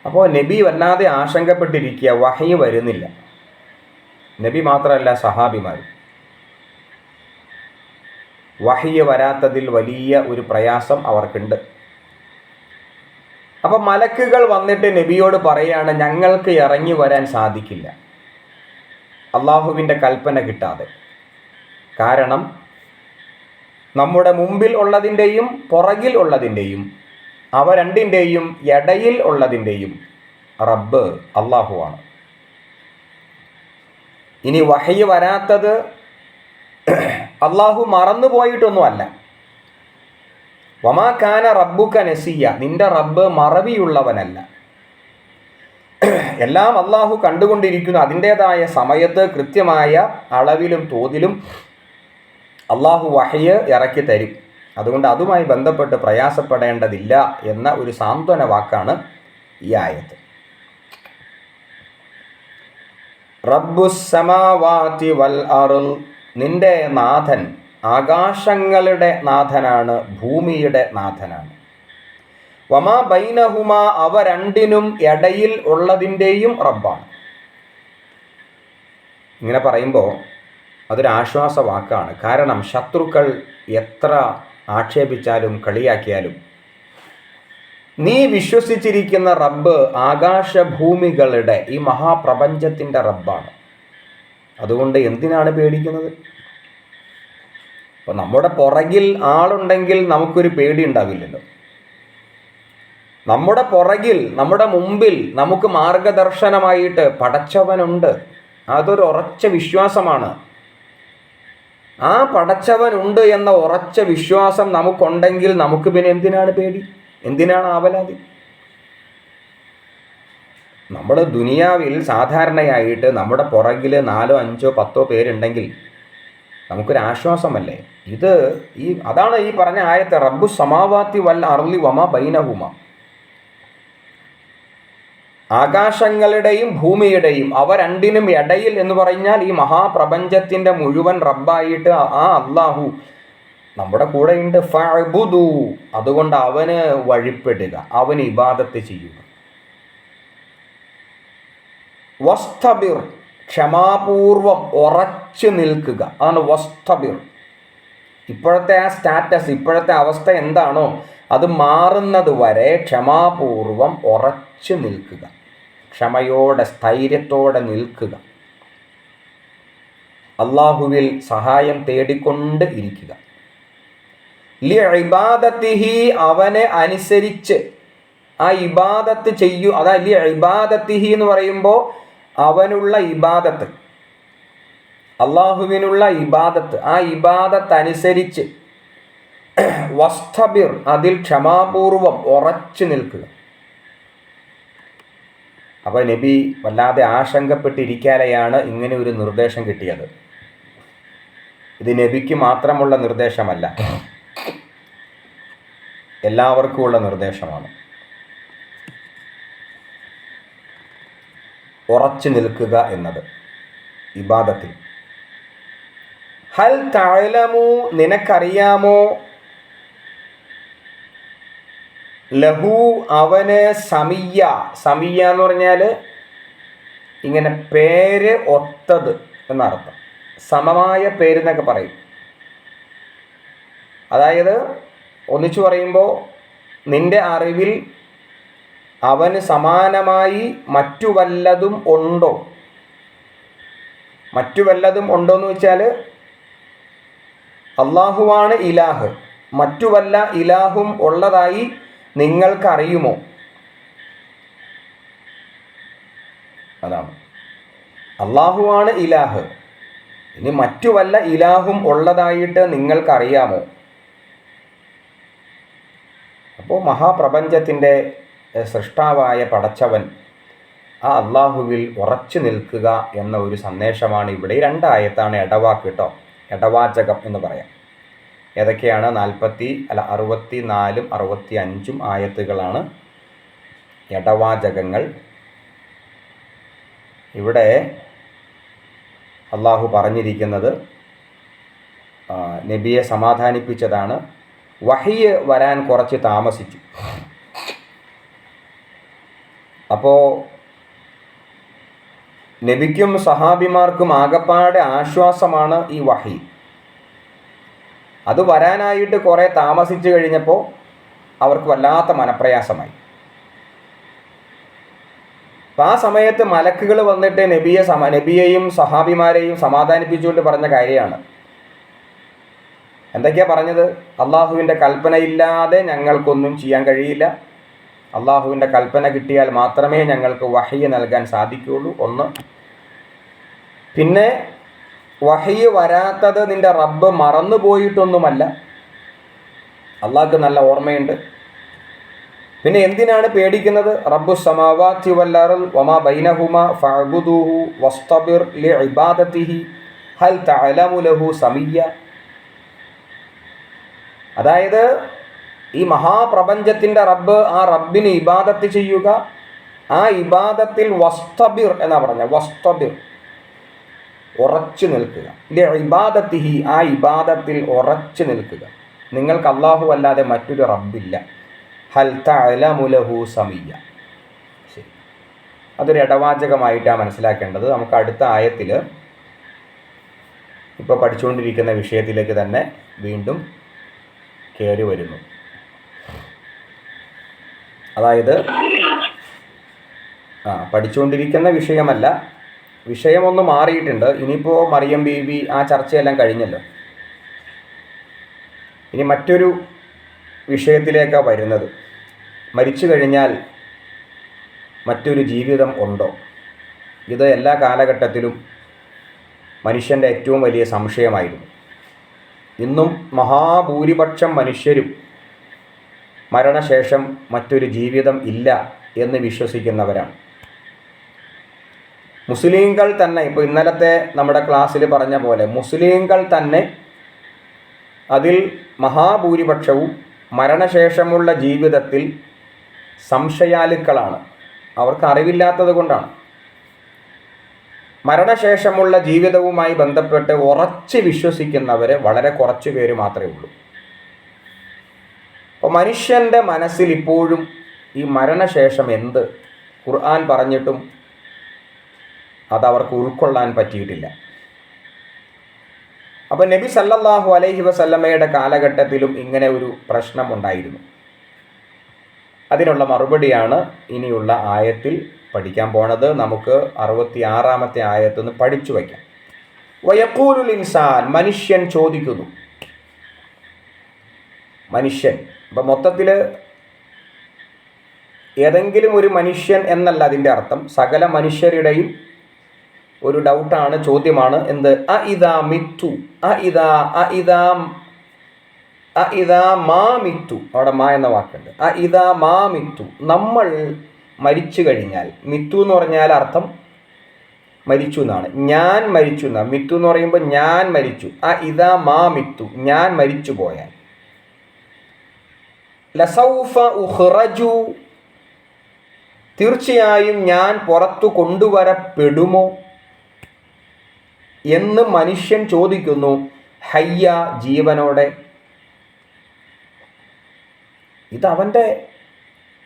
അപ്പോൾ നബി വല്ലാതെ ആശങ്കപ്പെട്ടിരിക്കുക, വഹ്യ് വരുന്നില്ല. നബി മാത്രമല്ല, സഹാബിമാരും വഹ്യ് വരാത്തതിൽ വലിയ ഒരു പ്രയാസം അവർക്കുണ്ട്. അപ്പം മലക്കുകൾ വന്നിട്ട് നബിയോട് പറയാണ്, ഞങ്ങൾക്ക് ഇറങ്ങി വരാൻ സാധിക്കില്ല അള്ളാഹുവിൻ്റെ കൽപ്പന കിട്ടാതെ. കാരണം നമ്മുടെ മുമ്പിൽ ഉള്ളതിൻ്റെയും പുറകിൽ ഉള്ളതിൻ്റെയും അവ രണ്ടിൻ്റെയും ഇടയിൽ ഉള്ളതിൻ്റെയും റബ്ബ് അള്ളാഹുവാണ്. ഇനി വഹ്യ് വരാത്തത് അള്ളാഹു മറന്നുപോയിട്ടൊന്നുമല്ല. വമാ കാന റബ്ബുക നസിയ്യ, നിന്റെ റബ്ബ് മറവിയുള്ളവനല്ല. എല്ലാം അള്ളാഹു കണ്ടുകൊണ്ടിരിക്കുന്നു. അതിൻ്റേതായ സമയത്ത് കൃത്യമായ അളവിലും തോതിലും അള്ളാഹു വഹ്യ് ഇറക്കി തരും. അതുകൊണ്ട് അതുമായി ബന്ധപ്പെട്ട് പ്രയാസപ്പെടേണ്ടതില്ല എന്ന ഒരു സാന്ത്വന വാക്കാണ് ഈ ആയത്ത്. റബ്ബുസ് സമാവാതി വൽ അർൾ, നിന്റെ നാഥൻ ആകാശങ്ങളുടെ നാഥനാണ്, ഭൂമിയുടെ നാഥനാണ്. വമാ ബൈനഹുമാ, അവ രണ്ടിനും ഇടയിൽ ഉള്ളതിൻ്റെയും റബ്ബാണ്. ഇങ്ങനെ പറയുമ്പോൾ അതൊരാശ്വാസ വാക്കാണ്. കാരണം ശത്രുക്കൾ എത്ര ആക്ഷേപിച്ചാലും കളിയാക്കിയാലും നീ വിശ്വസിച്ചിരിക്കുന്ന റബ്ബ് ആകാശഭൂമികളുടെ ഈ മഹാപ്രപഞ്ചത്തിൻ്റെ റബ്ബാണ്. അതുകൊണ്ട് എന്തിനാണ് പേടിക്കുന്നത്? അപ്പോൾ നമ്മുടെ പുറകിൽ ആളുണ്ടെങ്കിൽ നമുക്കൊരു പേടി ഉണ്ടാവില്ലല്ലോ. നമ്മുടെ പുറകിൽ, നമ്മുടെ മുമ്പിൽ നമുക്ക് മാർഗദർശനമായിട്ട് പടച്ചവനുണ്ട്. അതൊരു ഉറച്ച വിശ്വാസമാണ്. ആ പടച്ചവനുണ്ട് എന്ന ഉറച്ച വിശ്വാസം നമുക്കുണ്ടെങ്കിൽ നമുക്ക് പിന്നെ എന്തിനാണ് പേടി, എന്തിനാണ് ആവലാതി? നമ്മൾ ദുനിയാവിൽ സാധാരണയായിട്ട് നമ്മുടെ പുറകിൽ 4, 5, 10 പേരുണ്ടെങ്കിൽ നമുക്കൊരാശ്വാസമല്ലേ? അതാണ് ഈ പറഞ്ഞ ആയത്ത്, റബ്ബു സമാവാത്തി വൽ അർളി വമാ ബൈനഹുമ. ആകാശങ്ങളുടെയും ഭൂമിയുടെയും അവ രണ്ടിനും ഇടയിൽ എന്ന് പറഞ്ഞാൽ ഈ മഹാപ്രപഞ്ചത്തിൻ്റെ മുഴുവൻ റബ്ബായിട്ട് ആ അള്ളാഹു നമ്മുടെ കൂടെയുണ്ട്. ഫഅ്ബുദു, അതുകൊണ്ട് അവന് വഴിപ്പെടുക, അവന് ഇബാദത്ത് ചെയ്യുക. വസ്തബിർ, ക്ഷമാപൂർവം ഉറച്ചു നിൽക്കുക. അതാണ് വസ്തബിർ. ഇപ്പോഴത്തെ ആ സ്റ്റാറ്റസ്, ഇപ്പോഴത്തെ അവസ്ഥ എന്താണോ അത് മാറുന്നത് വരെ ക്ഷമാപൂർവം ഉറച്ചു നിൽക്കുക, ക്ഷമയോടെ സ്ഥൈര്യത്തോടെ നിൽക്കുക, അള്ളാഹുവിൽ സഹായം തേടിക്കൊണ്ട് ഇരിക്കുക. ലി ഇബാദത്തിഹി, അവനെ അനുസരിച്ച് ആ ഇബാദത്ത് ചെയ്യൂ. അതായത് ലി ഇബാദത്തിഹി എന്ന് പറയുമ്പോൾ അവനുള്ള ഇബാദത്ത്, അള്ളാഹുവിനുള്ള ഇബാദത്ത്, ആ ഇബാദത്ത് അനുസരിച്ച് വസ്തബിർ, അതിൽ ക്ഷമാപൂർവം ഉറച്ചു നിൽക്കുക. അപ്പോൾ നബി വല്ലാതെ ആശങ്കപ്പെട്ടിരിക്കാതെയാണ് ഇങ്ങനെ ഒരു നിർദ്ദേശം കിട്ടിയത്. ഇത് നബിക്ക് മാത്രമുള്ള നിർദ്ദേശമല്ല, എല്ലാവർക്കുമുള്ള നിർദ്ദേശമാണ്. ഉറച്ചു നിൽക്കുക എന്നത് ഇബാദത്തിൽ. ഹൽ തഅലമു, നിനക്കറിയാമോ, ലഹു, അവന്, സമിയ. സമിയ എന്ന് പറഞ്ഞാൽ ഇങ്ങനെ പേര് ഒത്തത് എന്നർത്ഥം, സമമായ പേരെന്നൊക്കെ പറയും. അതായത് ഒന്നിച്ചു പറയുമ്പോൾ നിന്റെ അറിവിൽ അവന് സമാനമായി മറ്റു വല്ലതും ഉണ്ടോ? മറ്റു വല്ലതും ഉണ്ടോ എന്ന് വെച്ചാൽ അള്ളാഹുവാണ് ഇലാഹ്, മറ്റു വല്ല ഇലാഹും ഉള്ളതായി നിങ്ങൾക്കറിയുമോ? അതാണ്, അള്ളാഹുവാണ് ഇലാഹ്, ഇനി മറ്റു വല്ല ഇലാഹും ഉള്ളതായിട്ട് നിങ്ങൾക്കറിയാമോ? അപ്പോൾ മഹാപ്രപഞ്ചത്തിൻ്റെ സൃഷ്ടാവായ പടച്ചവൻ ആ അള്ളാഹുവിൽ ഉറച്ചു നിൽക്കുക എന്ന ഒരു സന്ദേശമാണ് ഇവിടെ. 2 ആയത്താണ് ഇടവാക്ക് കേട്ടോ, ഇടവാചകം എന്ന് പറയാം. ഏതൊക്കെയാണ്? 64, 65 ആയത്തുകളാണ് ഇടവാചകങ്ങൾ. ഇവിടെ അള്ളാഹു പറഞ്ഞിരിക്കുന്നത് നബിയെ സമാധാനിപ്പിച്ചതാണ്. വഹിയ് വരാൻ കുറച്ച് താമസിച്ചു. അപ്പോൾ നബിക്കും സഹാബിമാർക്കും ആകപ്പാടെ ആശ്വാസമാണ് ഈ വഹി. അത് വരാനായിട്ട് കുറേ താമസിച്ചു കഴിഞ്ഞപ്പോൾ അവർക്ക് വല്ലാത്ത മനപ്രയാസമായി. അപ്പം ആ സമയത്ത് മലക്കുകൾ വന്നിട്ട് നബിയെയും സഹാബിമാരെയും സമാധാനിപ്പിച്ചുകൊണ്ട് പറഞ്ഞ കാര്യമാണ്. എന്തൊക്കെയാണ് പറഞ്ഞത്? അള്ളാഹുവിൻ്റെ കൽപ്പനയില്ലാതെ ഞങ്ങൾക്കൊന്നും ചെയ്യാൻ കഴിയില്ല. അള്ളാഹുവിൻ്റെ കൽപ്പന കിട്ടിയാൽ മാത്രമേ ഞങ്ങൾക്ക് വഹയ്യ് നൽകാൻ സാധിക്കുകയുള്ളൂ. ഒന്ന്. പിന്നെ വഹയ്യ് വരാത്തത് നിൻ്റെ റബ്ബ് മറന്നുപോയിട്ടൊന്നുമല്ല, അള്ളാഹ്ക്ക് നല്ല ഓർമ്മയുണ്ട്. പിന്നെ എന്തിനാണ് പേടിക്കുന്നത്? റബ്ബു സമാവാതി വൽ അർള് വമാ ബൈനഹുമ ഫഅ്ബുദൂഹു വസ്തബിർ ലിഇബാദതിഹി ഹൽ തഅലമു ലഹു സമിയ്യ. അതായത് ഈ മഹാപ്രപഞ്ചത്തിൻ്റെ റബ്ബ്, ആ റബ്ബിന് ഇബാദത്ത് ചെയ്യുക, ആ ഇബാദത്തിൽ വസ്തബിർ എന്നാ പറഞ്ഞ, വസ്തബിർ ഉറച്ചു നിൽക്കുക. ഇബാദത്തിഹി, ആ ഇബാദത്തിൽ ഉറച്ചു നിൽക്കുക. നിങ്ങൾക്ക് അല്ലാഹു അല്ലാതെ മറ്റൊരു റബ്ബില്ല. ഹൽ തഅലമു ലഹു സമിയ്യ. ശരി, അതൊരു ഇടവാചകമായിട്ടാണ് മനസ്സിലാക്കേണ്ടത്. നമുക്ക് അടുത്ത ആയത്തിൽ ഇപ്പോൾ പഠിച്ചുകൊണ്ടിരിക്കുന്ന വിഷയത്തിലേക്ക് തന്നെ വീണ്ടും കയറി വരുന്നു. അതായത് പഠിച്ചുകൊണ്ടിരിക്കുന്ന വിഷയമല്ല, വിഷയമൊന്ന് മാറിയിട്ടുണ്ട്. ഇനിയിപ്പോൾ മറിയം ബീവി ആ ചർച്ചയെല്ലാം കഴിഞ്ഞല്ലോ. ഇനി മറ്റൊരു വിഷയത്തിലേക്കാണ് വരുന്നത്. മരിച്ചു കഴിഞ്ഞാൽ മറ്റൊരു ജീവിതം ഉണ്ടോ? ഇത് എല്ലാ കാലഘട്ടത്തിലും മനുഷ്യൻ്റെ ഏറ്റവും വലിയ സംശയമായിരുന്നു. ഇന്നും മഹാഭൂരിപക്ഷം മനുഷ്യരും മരണശേഷം മറ്റൊരു ജീവിതം ഇല്ല എന്ന് വിശ്വസിക്കുന്നവരാണ്. മുസ്ലിങ്ങൾ തന്നെ, ഇപ്പോൾ ഇന്നലത്തെ നമ്മുടെ ക്ലാസ്സിൽ പറഞ്ഞ പോലെ, മുസ്ലിങ്ങൾ തന്നെ അതിൽ മഹാഭൂരിപക്ഷവും മരണശേഷമുള്ള ജീവിതത്തിൽ സംശയാലുക്കളാണ്. അവർക്ക് അറിവില്ലാത്തത് കൊണ്ടാണ്. മരണശേഷമുള്ള ജീവിതവുമായി ബന്ധപ്പെട്ട് ഉറച്ച് വിശ്വസിക്കുന്നവർ വളരെ കുറച്ച് പേര് മാത്രമേ ഉള്ളൂ. അപ്പോൾ മനുഷ്യൻ്റെ മനസ്സിൽ ഇപ്പോഴും ഈ മരണശേഷം എന്ത് ഖുർആൻ പറഞ്ഞിട്ടും അതവർക്ക് ഉൾക്കൊള്ളാൻ പറ്റിയിട്ടില്ല. അപ്പോൾ നബി സല്ലല്ലാഹു അലൈഹി വസല്ലമയുടെ കാലഘട്ടത്തിലും ഇങ്ങനെ ഒരു പ്രശ്നം ഉണ്ടായിരുന്നു. അതിനുള്ള മറുപടിയാണ് ഇനിയുള്ള ആയത്തിൽ പഠിക്കാൻ പോണത്. നമുക്ക് 66-ാമത്തെ ആയത്തൊന്ന് പഠിച്ചു വയ്ക്കാം. വയഖൂലുൽ ഇൻസാൻ, മനുഷ്യൻ ചോദിക്കുന്നു. മനുഷ്യൻ ഇപ്പം മൊത്തത്തിൽ ഏതെങ്കിലും ഒരു മനുഷ്യൻ എന്നല്ല അതിൻ്റെ അർത്ഥം. സകല മനുഷ്യരുടെയും ഒരു ഡൗട്ടാണ്, ചോദ്യമാണ്. എന്ത്? ഇതാ മിത്തു, ഇതാ മാ മിത്തു. അവിടെ മാ എന്ന വാക്കുണ്ട്. ഇതാ മാ മിത്തു, നമ്മൾ മരിച്ചു കഴിഞ്ഞാൽ. മിത്തു എന്ന് പറഞ്ഞാൽ അർത്ഥം മരിച്ചു എന്നാണ്. ഞാൻ മരിച്ചു എന്നാണ്. മിത്തു എന്ന് പറയുമ്പോൾ ഞാൻ മരിച്ചു. ഇതാ മാ മിത്തു, ഞാൻ മരിച്ചു പോയാൽ. ലസൗഫ ഉഖ്റജു, തീർച്ചയായും ഞാൻ പുറത്തു കൊണ്ടുവരപ്പെടുമോ എന്ന് മനുഷ്യൻ ചോദിക്കുന്നു. ഹയ്യ, ജീവനോടെ. ഇത് അവൻ്റെ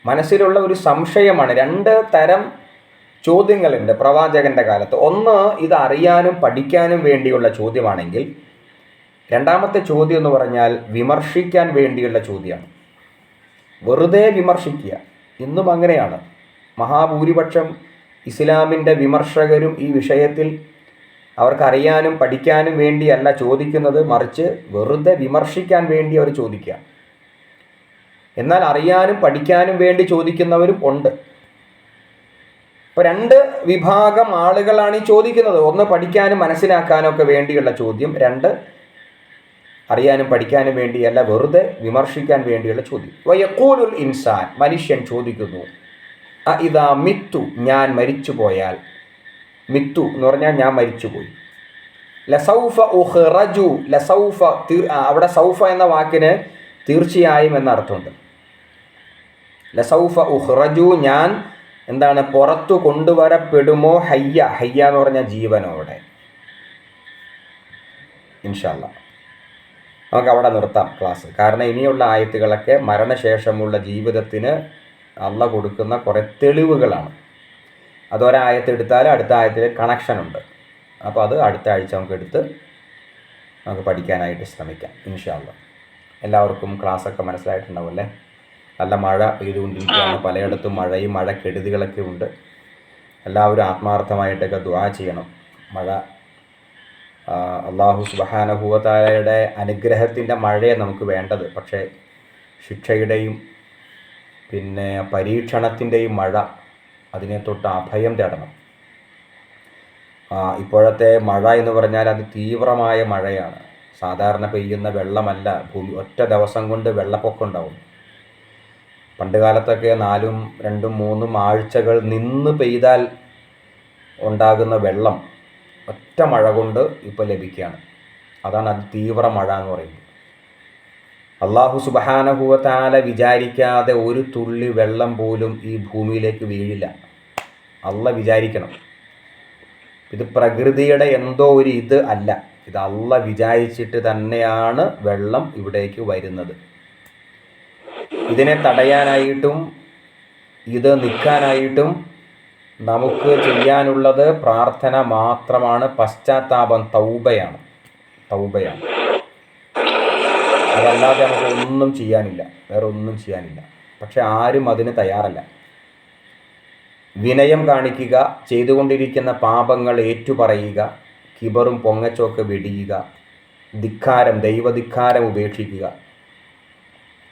മനസ്സിലുള്ള ഒരു സംശയമാണ്. 2 തരം ചോദ്യങ്ങളുണ്ട് പ്രവാചകൻ്റെ കാലത്ത്. ഒന്ന്, ഇത് അറിയാനും പഠിക്കാനും വേണ്ടിയുള്ള ചോദ്യമാണെങ്കിൽ, രണ്ടാമത്തെ ചോദ്യം എന്ന് പറഞ്ഞാൽ വിമർശിക്കാൻ വേണ്ടിയുള്ള ചോദ്യമാണ്. വെറുതെ വിമർശിക്കുക. ഇന്നും അങ്ങനെയാണ്. മഹാഭൂരിപക്ഷം ഇസ്ലാമിൻ്റെ വിമർശകരും ഈ വിഷയത്തിൽ അവർക്കറിയാനും പഠിക്കാനും വേണ്ടിയല്ല ചോദിക്കുന്നത്, മറിച്ച് വെറുതെ വിമർശിക്കാൻ വേണ്ടി അവർ ചോദിക്കുക. എന്നാൽ അറിയാനും പഠിക്കാനും വേണ്ടി ചോദിക്കുന്നവരും ഉണ്ട്. ഇപ്പോൾ 2 വിഭാഗം ആളുകളാണ് ഈ ചോദിക്കുന്നത്. ഒന്ന്, പഠിക്കാനും മനസ്സിലാക്കാനും ഒക്കെ വേണ്ടിയുള്ള ചോദ്യം. 2, അറിയാനും പഠിക്കാനും വേണ്ടിയല്ല, വെറുതെ വിമർശിക്കാൻ വേണ്ടിയുള്ള ചോദ്യം. വയഖൂലുൽ ഇൻസാൻ, മനുഷ്യൻ ചോദിക്കുന്നു. ഇതാ മിത്തു, ഞാൻ മരിച്ചു പോയാൽ. മിത്തു എന്ന് പറഞ്ഞാൽ ഞാൻ മരിച്ചുപോയി. ലസൗഫ ഉഖ്റജു, ലസൗഫ, അവിടെ സൗഫ എന്ന വാക്കിന് തീർച്ചയായും എന്ന അർത്ഥമുണ്ട്. ലസൗഫ ഉഖ്റജു, ഞാൻ എന്താണ്, പുറത്തു കൊണ്ടുവരപ്പെടുമോ. ഹയ്യ, ഹയ്യ എന്ന് പറഞ്ഞാൽ ജീവനോടെ. ഇൻഷാ അല്ലാഹ് നമുക്ക് അവിടെ നിർത്താം ക്ലാസ്. കാരണം ഇനിയുള്ള ആയത്തുകളൊക്കെ മരണശേഷമുള്ള ജീവിതത്തിന് അള്ളാഹ് കൊടുക്കുന്ന കുറേ തെളിവുകളാണ്. അതൊരായത്തെടുത്താൽ അടുത്ത ആയത്തിൽ കണക്ഷനുണ്ട്. അപ്പോൾ അത് അടുത്ത ആഴ്ച നമുക്ക് പഠിക്കാനായിട്ട് ശ്രമിക്കാം ഇൻഷാ അല്ലാഹ്. എല്ലാവർക്കും ക്ലാസ്സൊക്കെ മനസ്സിലായിട്ടുണ്ടാവും അല്ലേ? നല്ല മഴ പെയ്തുകൊണ്ടിരിക്കുകയാണ്. പലയിടത്തും മഴക്കെടുതികളൊക്കെ ഉണ്ട്. എല്ലാവരും ആത്മാർത്ഥമായിട്ടൊക്കെ ദുആ ചെയ്യണം. മഴ അല്ലാഹു സുബ്ഹാനഹു വ തആലയുടെ അനുഗ്രഹത്തിൻ്റെ മഴയെ നമുക്ക് വേണ്ടത്. പക്ഷേ ശിക്ഷയുടെയും പിന്നെ പരീക്ഷണത്തിൻ്റെയും മഴ, അതിനെ തൊട്ട് അഭയം തേടണം. ഇപ്പോഴത്തെ മഴ എന്ന് പറഞ്ഞാൽ അത് തീവ്രമായ മഴയാണ്. സാധാരണ പെയ്യുന്ന വെള്ളമല്ല. ഭൂമി ഒറ്റ ദിവസം കൊണ്ട് വെള്ളപ്പൊക്കം ഉണ്ടാവും. പണ്ട് കാലത്തൊക്കെ 4, 2, 3 ആഴ്ചകൾ നിന്ന് പെയ്താൽ ഉണ്ടാകുന്ന വെള്ളം ഒറ്റ മഴ കൊണ്ട് ഇപ്പോൾ ലഭിക്കുകയാണ്. അതാണ് അതിതീവ്ര മഴ എന്ന് പറയുന്നത്. അല്ലാഹു സുബ്ഹാനഹു വ തആല വിചാരിക്കാതെ ഒരു തുള്ളി വെള്ളം പോലും ഈ ഭൂമിയിലേക്ക് വീഴില്ല. അല്ലാഹ് വിചാരിക്കണം. ഇത് പ്രകൃതിയുടെ എന്തോ ഒരു ഇത് അല്ല. ഇത് അല്ലാഹ് വിചാരിച്ചിട്ട് തന്നെയാണ് വെള്ളം ഇവിടേക്ക് വരുന്നത്. ഇതിനെ തടയാനായിട്ടും ഇത് നിൽക്കാനായിട്ടും നമുക്ക് ചെയ്യാനുള്ളത് പ്രാർത്ഥന മാത്രമാണ്, പശ്ചാത്താപം, തൗബയാണ്. തൗബയാണ്. അതല്ലാതെ നമുക്ക് ഒന്നും ചെയ്യാനില്ല, വേറെ ഒന്നും ചെയ്യാനില്ല. പക്ഷെ ആരും അതിന് തയ്യാറല്ല. വിനയം കാണിക്കുക, ചെയ്തുകൊണ്ടിരിക്കുന്ന പാപങ്ങൾ ഏറ്റുപറയുക, കിബറും പൊങ്ങച്ചൊക്കെ വെടിയുക, ധിക്കാരം, ദൈവധിക്കാരം ഉപേക്ഷിക്കുക,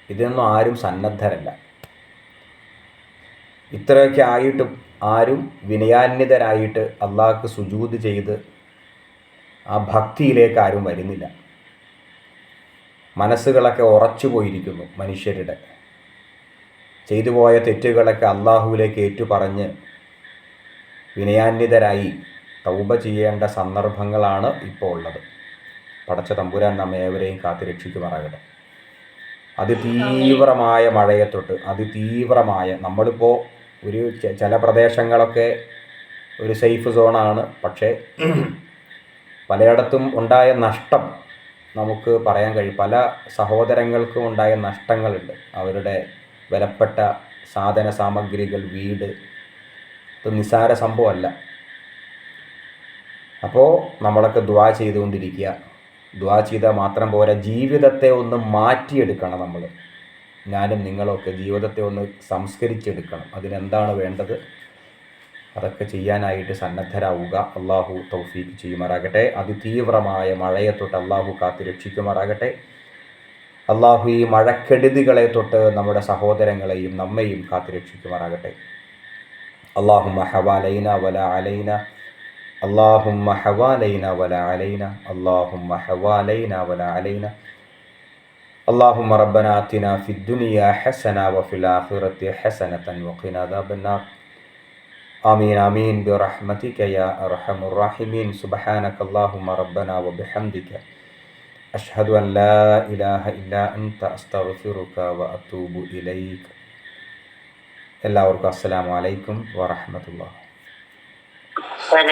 ഇതൊന്നും ആരും സന്നദ്ധരല്ല. ഇത്രയൊക്കെ ആയിട്ടും ആരും വിനയാന്വിതരായിട്ട് അള്ളാഹ്ക്ക് സുജൂദ് ചെയ്ത് ആ ഭക്തിയിലേക്ക് ആരും വരുന്നില്ല. മനസ്സുകളൊക്കെ ഉറച്ചു പോയിരിക്കുന്നു മനുഷ്യരുടെ. ചെയ്തു പോയ തെറ്റുകളൊക്കെ അള്ളാഹുവിലേക്ക് ഏറ്റുപറഞ്ഞ് വിനയാന്വിതരായി തൗബ ചെയ്യേണ്ട സന്ദർഭങ്ങളാണ് ഇപ്പോൾ ഉള്ളത്. പടച്ച തമ്പുരാൻ നമ്മെ ഏവരെയും കാത്തുരക്ഷിക്കുമാറാകട്ടെ. അതിതീവ്രമായ മഴയെ തൊട്ട് അതിതീവ്രമായ, നമ്മളിപ്പോൾ ഒരു ചില പ്രദേശങ്ങളൊക്കെ ഒരു സേഫ് സോണാണ്, പക്ഷേ പലയിടത്തും ഉണ്ടായ നഷ്ടം നമുക്ക് പറയാൻ കഴിയും. പല സഹോദരങ്ങൾക്കും ഉണ്ടായ നഷ്ടങ്ങളുണ്ട്. അവരുടെ വിലപ്പെട്ട സാധന സാമഗ്രികൾ, വീട്, ഇത് നിസ്സാര സംഭവമല്ല. അപ്പോൾ നമ്മളൊക്കെ ദുആ ചെയ്തുകൊണ്ടിരിക്കുക. ദുആ ചെയ്താൽ മാത്രം പോരാ, ജീവിതത്തെ ഒന്ന് മാറ്റിയെടുക്കണം. ഞാനും നിങ്ങളൊക്കെ ജീവിതത്തെ ഒന്ന് സംസ്കരിച്ചെടുക്കണം. അതിനെന്താണ് വേണ്ടത്? അതൊക്കെ ചെയ്യാനായിട്ട് സന്നദ്ധരാവുക. അള്ളാഹു തൗഫീഖ് ചെയ്യുമാറാകട്ടെ. അതിതീവ്രമായ മഴയെ തൊട്ട് അള്ളാഹു കാത്ത് രക്ഷിക്കുമാറാകട്ടെ. അള്ളാഹു ഈ മഴക്കെടുതികളെ തൊട്ട് നമ്മുടെ സഹോദരങ്ങളെയും നമ്മെയും കാത്ത് രക്ഷിക്കുമാറാകട്ടെ. അല്ലാഹുമ്മ ഹവാലൈന വല അലൈന, അല്ലാഹുമ്മ ഹവാലൈന വല അലൈന, അല്ലാഹുമ്മ ഹവാലൈന വല അലൈന. അല്ലാഹുമ്മ റബ്ബന ആതിന ഫിദ്ദുനിയ ഹസന വഫിൽ ആഖിറതി ഹസനതൻ വഖിന അദാബന്നാർ. ആമീൻ ആമീൻ ബിറഹ്മതിക യാ അർഹമർ റഹീമീൻ. സുബ്ഹാനകല്ലാഹുമ്മ റബ്ബന വബിഹംദിക അഷ്ഹദു അൻ ലാ ഇലാഹ ഇല്ലാ അൻത അസ്തഗ്ഫിറുക വഅതൂബു ഇലൈക്. എല്ലാവർക്കും അസ്സലാമു അലൈക്കും വറഹ്മത്തുള്ളാഹി.